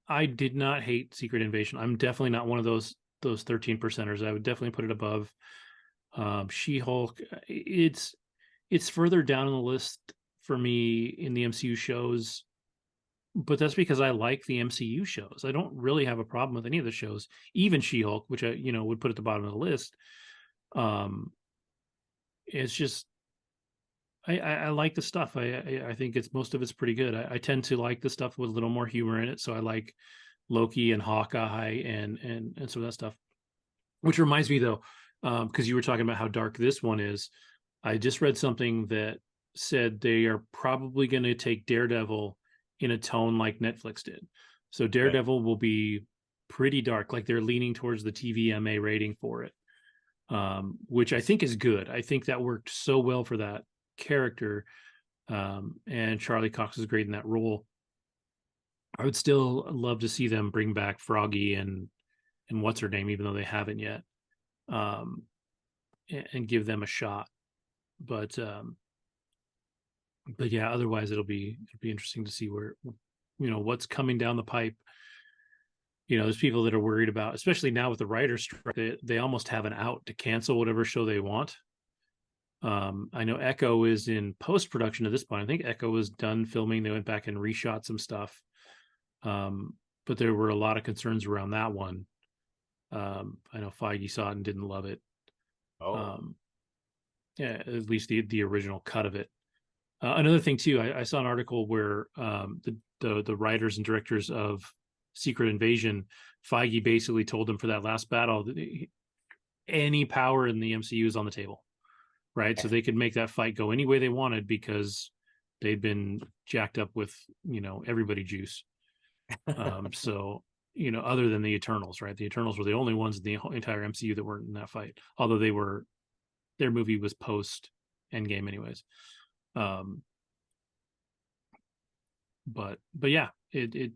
Speaker 1: I did not hate Secret Invasion. I'm definitely not one of those 13 percenters. I would definitely put it above She-Hulk. It's further down on the list for me in the MCU shows, but that's because I like the MCU shows. I don't really have a problem with any of the shows, even She-Hulk, which I would put at the bottom of the list. Um, it's just I like the stuff. I think it's most of it's pretty good. I tend to like the stuff with a little more humor in it. So I like Loki and Hawkeye and some of that stuff. Which reminds me though, because you were talking about how dark this one is. I just read something that said they are probably going to take Daredevil in a tone like Netflix did. So
Speaker 2: Right.
Speaker 1: Daredevil will be pretty dark, like they're leaning towards the TVMA rating for it, which I think is good. I think that worked so well for that character. And Charlie Cox is great in that role. I would still love to see them bring back Froggy and what's her name, even though they haven't yet, um, and give them a shot. But yeah, otherwise it'll be interesting to see where, what's coming down the pipe. There's people that are worried about, especially now with the writer's strike, they almost have an out to cancel whatever show they want. I know Echo is in post production at this point. I think Echo was done filming. They went back and reshot some stuff. But there were a lot of concerns around that one. I know Feige saw it and didn't love it.
Speaker 2: Oh,
Speaker 1: Yeah, at least the original cut of it. Another thing too, I saw an article where the writers and directors of Secret Invasion, Feige basically told them for that last battle that any power in the MCU is on the table, right? So they could make that fight go any way they wanted because they'd been jacked up with everybody juice. So other than the Eternals, right? The Eternals were the only ones in the entire MCU that weren't in that fight, although their movie was post Endgame anyways. But yeah, it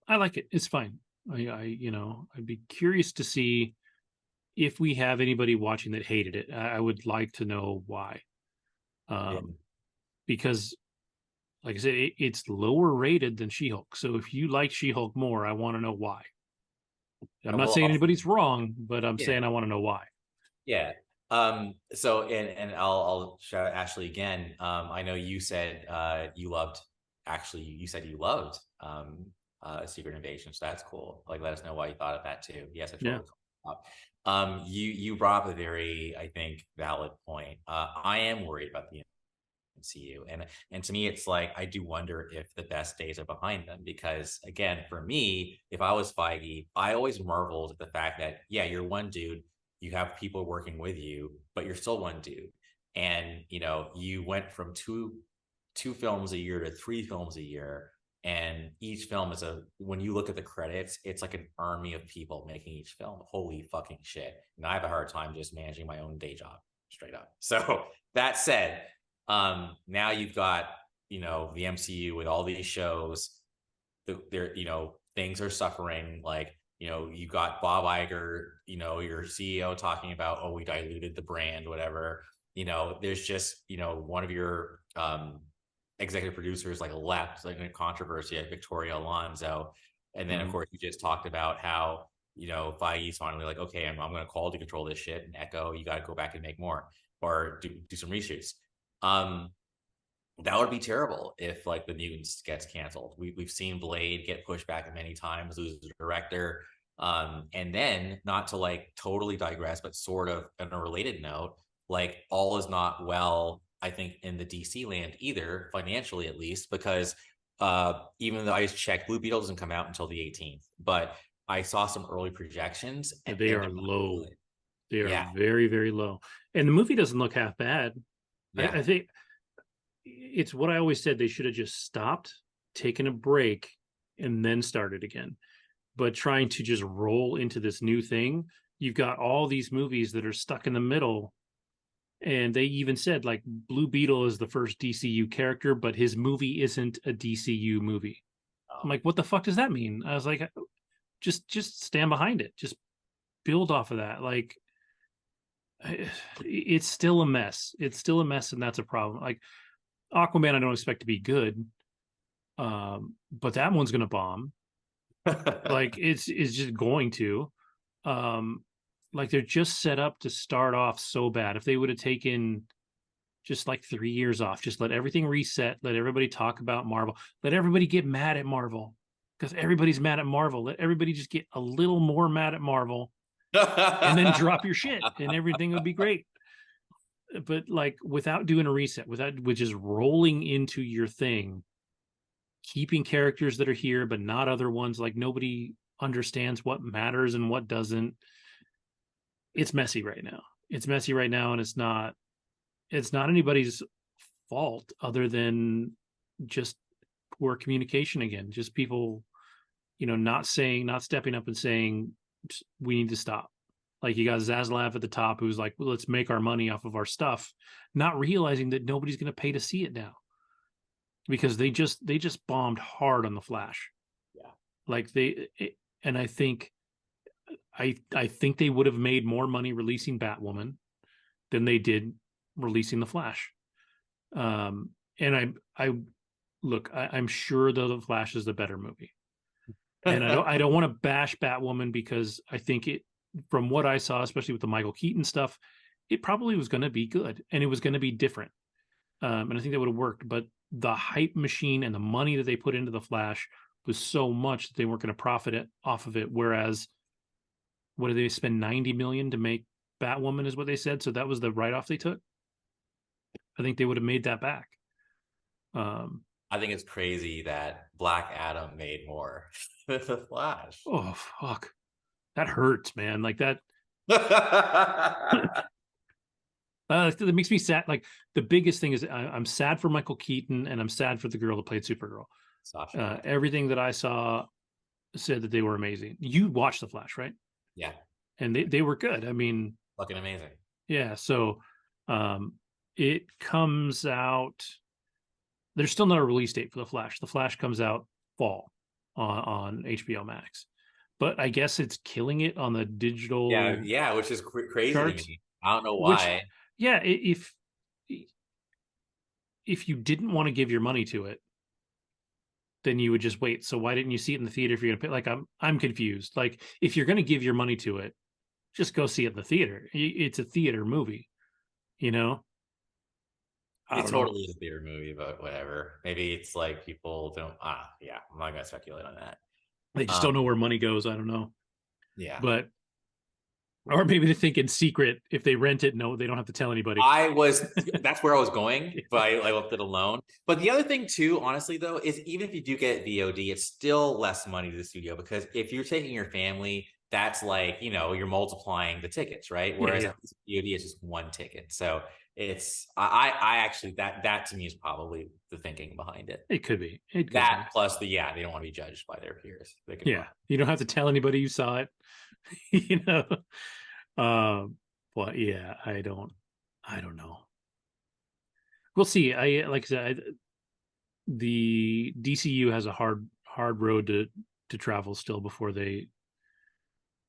Speaker 1: I like it. It's fine. I'd be curious to see if we have anybody watching that hated it. I would like to know why.
Speaker 2: yeah.
Speaker 1: Because like I said, it's lower rated than She-Hulk. So if you like She-Hulk more, I want to know why. I'm not
Speaker 2: Well,
Speaker 1: saying anybody's wrong, but I'm
Speaker 2: yeah,
Speaker 1: saying I want to know why.
Speaker 2: yeah. So and I'll shout out Ashley again. I know you said you said you loved Secret Invasion, so that's cool. Like, let us know why you thought of that too. Yes, I
Speaker 1: Yeah.
Speaker 2: totally. You brought up a very, I think, valid point. I am worried about the MCU, and to me, it's like I do wonder if the best days are behind them, because again, for me, if I was Feige, I always marveled at the fact that, yeah, you're one dude, you have people working with you, but you're still one dude, and you went from two films a year to three films a year, and each film is when you look at the credits, it's like an army of people making each film. Holy fucking shit. And I have a hard time just managing my own day job, straight up. So that said, now you've got the MCU with all these shows. Things are suffering. Like, you got Bob Iger, your CEO, talking about, oh, we diluted the brand, whatever. There's just one of your executive producers like left, like in a controversy at Victoria Alonso. And then of course you just talked about how Feige's finally like, okay, I'm going to call to control this shit, and Echo, you got to go back and make more or do some reshoots. That would be terrible if like the Mutants gets canceled. We've seen Blade get pushed back many times, lose the director. And then, not to like totally digress, but sort of on a related note, like all is not well, I think, in the DC land either, financially at least, because even though I just checked, Blue Beetle doesn't come out until the 18th, but I saw some early projections and
Speaker 1: They
Speaker 2: they're
Speaker 1: are
Speaker 2: not
Speaker 1: low.
Speaker 2: good.
Speaker 1: They are
Speaker 2: Yeah,
Speaker 1: very, very low. And the movie doesn't look half bad.
Speaker 2: yeah.
Speaker 1: I think it's what I always said. They should have just stopped, taken a break, and then started again. But trying to just roll into this new thing, you've got all these movies that are stuck in the middle. And they even said like Blue Beetle is the first DCU character, but his movie isn't a DCU movie. I'm
Speaker 2: Oh.
Speaker 1: like, what the fuck does that mean? I was like, just stand behind it. Just build off of that. Like, it's still a mess. It's still a mess, and that's a problem. Like Aquaman, I don't expect to be good, but that one's gonna bomb. Like it's just going to. Um, like they're just set up to start off so bad. If they would have taken just like 3 years off, just let everything reset, let everybody talk about Marvel, let everybody get mad at Marvel because everybody's mad at Marvel. Let everybody just get a little more mad at Marvel and then drop your shit and everything would be great. But like without doing a reset, with just rolling into your thing, keeping characters that are here but not other ones, like nobody understands what matters and what doesn't. It's messy right now. It's messy right now, and it's not anybody's fault other than just poor communication again. Just people, not stepping up and saying we need to stop. Like you got Zaslav at the top, who's like, well, let's make our money off of our stuff, not realizing that nobody's going to pay to see it now because they just bombed hard on the Flash.
Speaker 2: Yeah.
Speaker 1: Like and I think they would have made more money releasing Batwoman than they did releasing the Flash. And I look, I'm sure the Flash is the better movie, and I don't want to bash Batwoman because I think it, from what I saw, especially with the Michael Keaton stuff, it probably was going to be good and it was going to be different. And I think that would have worked. But the hype machine and the money that they put into the Flash was so much that they weren't going to profit off of it. Whereas, what did they spend 90 million to make Batwoman? Is what they said. So that was the write off they took. I think they would have made that back.
Speaker 2: I think it's crazy that Black Adam made more than the Flash.
Speaker 1: Oh fuck, that hurts, man. Like that. That makes me sad. Like the biggest thing is I'm sad for Michael Keaton and I'm sad for the girl that played Supergirl.
Speaker 2: Sasha.
Speaker 1: Everything that I saw said that they were amazing. You watched The Flash, right?
Speaker 2: Yeah.
Speaker 1: And they were good. I mean,
Speaker 2: Fucking amazing.
Speaker 1: yeah. So it comes out. There's still not a release date for The Flash. The Flash comes out fall on HBO Max, but I guess it's killing it on the digital.
Speaker 2: Yeah, which is crazy
Speaker 1: charts,
Speaker 2: to me. I don't know
Speaker 1: which,
Speaker 2: why.
Speaker 1: yeah, if you didn't want to give your money to it, then you would just wait. So why didn't you see it in the theater if you're gonna pay? Like I'm confused. Like if you're gonna give your money to it, just go see it in the theater. It's a theater movie, you know. I
Speaker 2: It
Speaker 1: don't know.
Speaker 2: totally is a theater movie, but whatever. Maybe it's like people don't. Yeah, I'm not gonna speculate on that.
Speaker 1: They just don't know where money goes. I don't know,
Speaker 2: Yeah.
Speaker 1: but or maybe they think in secret if they rent it, no, they don't have to tell anybody.
Speaker 2: That's where I was going, but I left it alone. But the other thing too, honestly though, is even if you do get VOD, it's still less money to the studio because if you're taking your family, that's like, you're multiplying the tickets, right? Whereas
Speaker 1: Yeah.
Speaker 2: VOD is just one ticket. So I actually, that to me is probably the thinking behind it.
Speaker 1: It could be. It could
Speaker 2: That
Speaker 1: be.
Speaker 2: plus they don't want to be judged by their peers.
Speaker 1: Yeah, you don't have to tell anybody you saw it. you know. But yeah, I don't know. We'll see. Like I said, the DCU has a hard road to travel still before they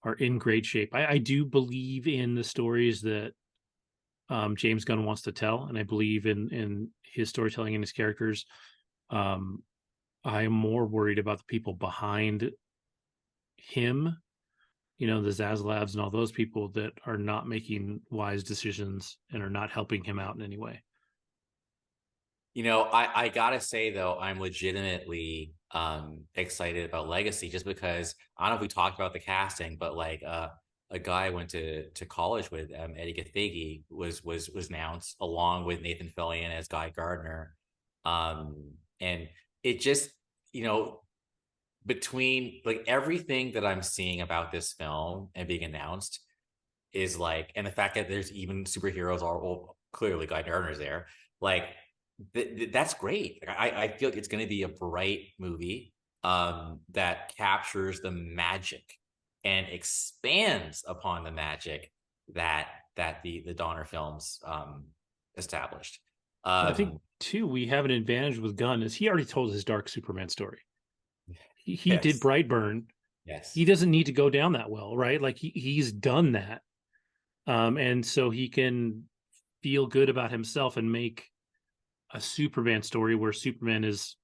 Speaker 1: are in great shape. I do believe in the stories that James Gunn wants to tell, and I believe in his storytelling and his characters. I am more worried about the people behind him, the Zaslavs and all those people that are not making wise decisions and are not helping him out in any way.
Speaker 2: I gotta say though, I'm legitimately excited about Legacy just because I don't know if we talked about the casting, but like a guy I went to college with, Eddie Gathegi, was announced along with Nathan Fillion as Guy Gardner. And it just, between like everything that I'm seeing about this film and being announced is like, and the fact that there's even superheroes are, well, clearly Guy Gardner's there, like that's great. I feel like it's going to be a bright movie that captures the magic and expands upon the magic that the Donner films established.
Speaker 1: I think too, we have an advantage with Gunn is he already told his Dark Superman story. He did
Speaker 2: yes.
Speaker 1: Brightburn.
Speaker 2: Yes.
Speaker 1: He doesn't need to go down that well, right? Like he's done that. And so he can feel good about himself and make a Superman story where Superman is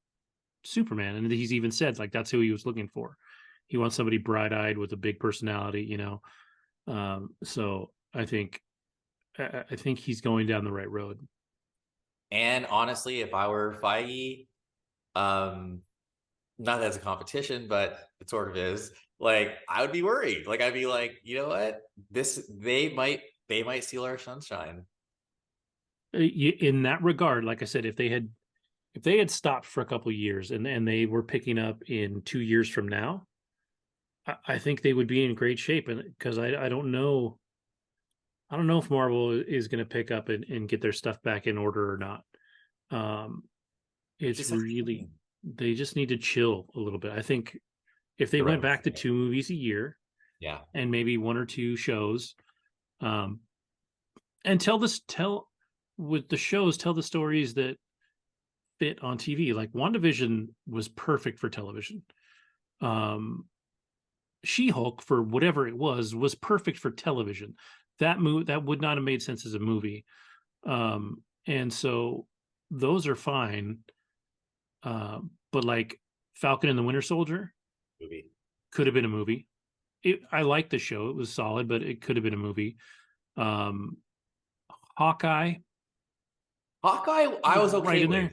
Speaker 1: Superman. And he's even said like that's who he was looking for. He wants somebody bright-eyed with a big personality, So I think he's going down the right road.
Speaker 2: And honestly, if I were Feige, not as a competition, but it sort of is, like I would be worried. Like I'd be like, you know what? They might steal our sunshine.
Speaker 1: In that regard, like I said, if they had stopped for a couple of years and they were picking up in 2 years from now, I think they would be in great shape. And because I don't know if Marvel is going to pick up and get their stuff back in order or not. It's really, they just need to chill a little bit. I think if they went back to 2 movies a year
Speaker 2: Yeah.
Speaker 1: and maybe 1 or 2 shows. And tell with the shows, tell the stories that fit on TV. Like WandaVision was perfect for television. She-Hulk, for whatever it was perfect for television. That would not have made sense as a movie. And so those are fine. But like Falcon and the Winter Soldier
Speaker 2: Movie.
Speaker 1: could have been a movie. I liked the show. It was solid, but it could have been a movie. Hawkeye.
Speaker 2: I was okay
Speaker 1: right in
Speaker 2: with.
Speaker 1: there.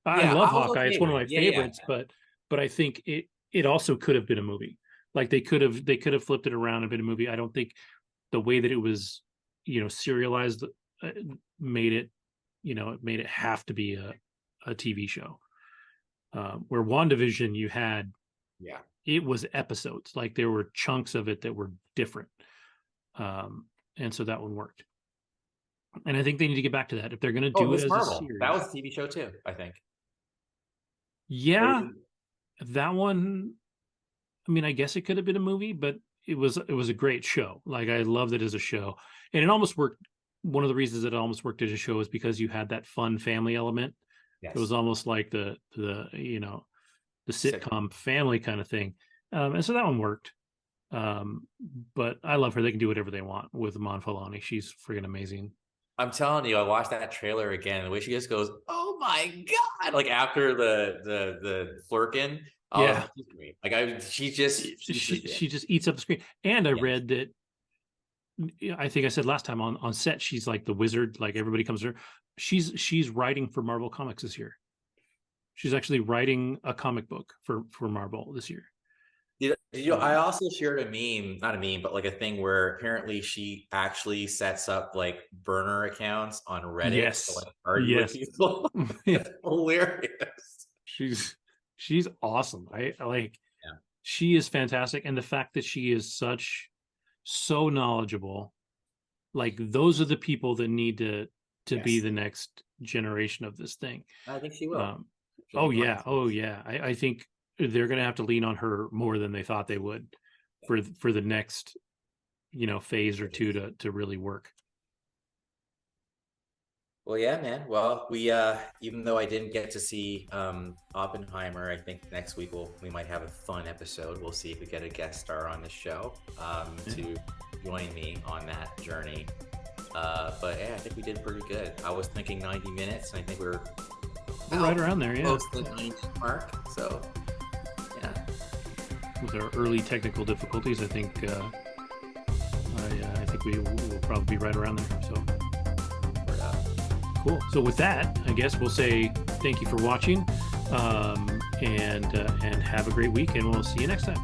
Speaker 1: I
Speaker 2: Yeah,
Speaker 1: love
Speaker 2: I was
Speaker 1: Hawkeye.
Speaker 2: okay
Speaker 1: It's one of
Speaker 2: with
Speaker 1: my
Speaker 2: it. Yeah,
Speaker 1: favorites, but I think it also could have been a movie. Like they could have flipped it around and been a movie. I don't think the way that it was, serialized made it, it made it have to be a TV show. Where WandaVision, you had,
Speaker 2: yeah.
Speaker 1: it was episodes. Like there were chunks of it that were different. And so that one worked. And I think they need to get back to that if they're going to do it as
Speaker 2: Marvel.
Speaker 1: a series.
Speaker 2: That was a TV show too, I think.
Speaker 1: Yeah, that one. I mean, I guess it could have been a movie, but it was a great show. Like I loved it as a show, and it almost worked. One of the reasons that it almost worked as a show is because you had that fun family element.
Speaker 2: Yes.
Speaker 1: It was almost like the sitcom family kind of thing, and so that one worked. But I love her. They can do whatever they want with Mon Filani. She's friggin' amazing.
Speaker 2: I'm telling you, I watched that trailer again. The way she just goes, "Oh my god!" Like after the flirkin.
Speaker 1: Yeah,
Speaker 2: she just
Speaker 1: eats up the screen. And I read that. I think I said last time on set, she's like the wizard. Like everybody comes to her. She's writing for Marvel Comics this year. She's actually writing a comic book for Marvel this year.
Speaker 2: I also shared a meme, not a meme, but like a thing where apparently she actually sets up like burner accounts on Reddit.
Speaker 1: Yes.
Speaker 2: To, like, argue with people. It's hilarious.
Speaker 1: She's awesome. She is fantastic. And the fact that she is so knowledgeable, like those are the people that need to be the next generation of this thing.
Speaker 2: I think she will.
Speaker 1: Oh yeah. I think they're going to have to lean on her more than they thought they would for the next, phase or two to really work.
Speaker 2: Well, yeah, man. Well, we even though I didn't get to see Oppenheimer, I think next week we might have a fun episode. We'll see if we get a guest star on the show to join me on that journey. But yeah, I think we did pretty good. I was thinking 90 minutes, and I think we're
Speaker 1: right around there. Yeah,
Speaker 2: close to the 90 mark. So yeah,
Speaker 1: with our early technical difficulties, I think I think we will probably be right around there. So. Cool. So with that, I guess we'll say thank you for watching, and have a great week, and we'll see you next time.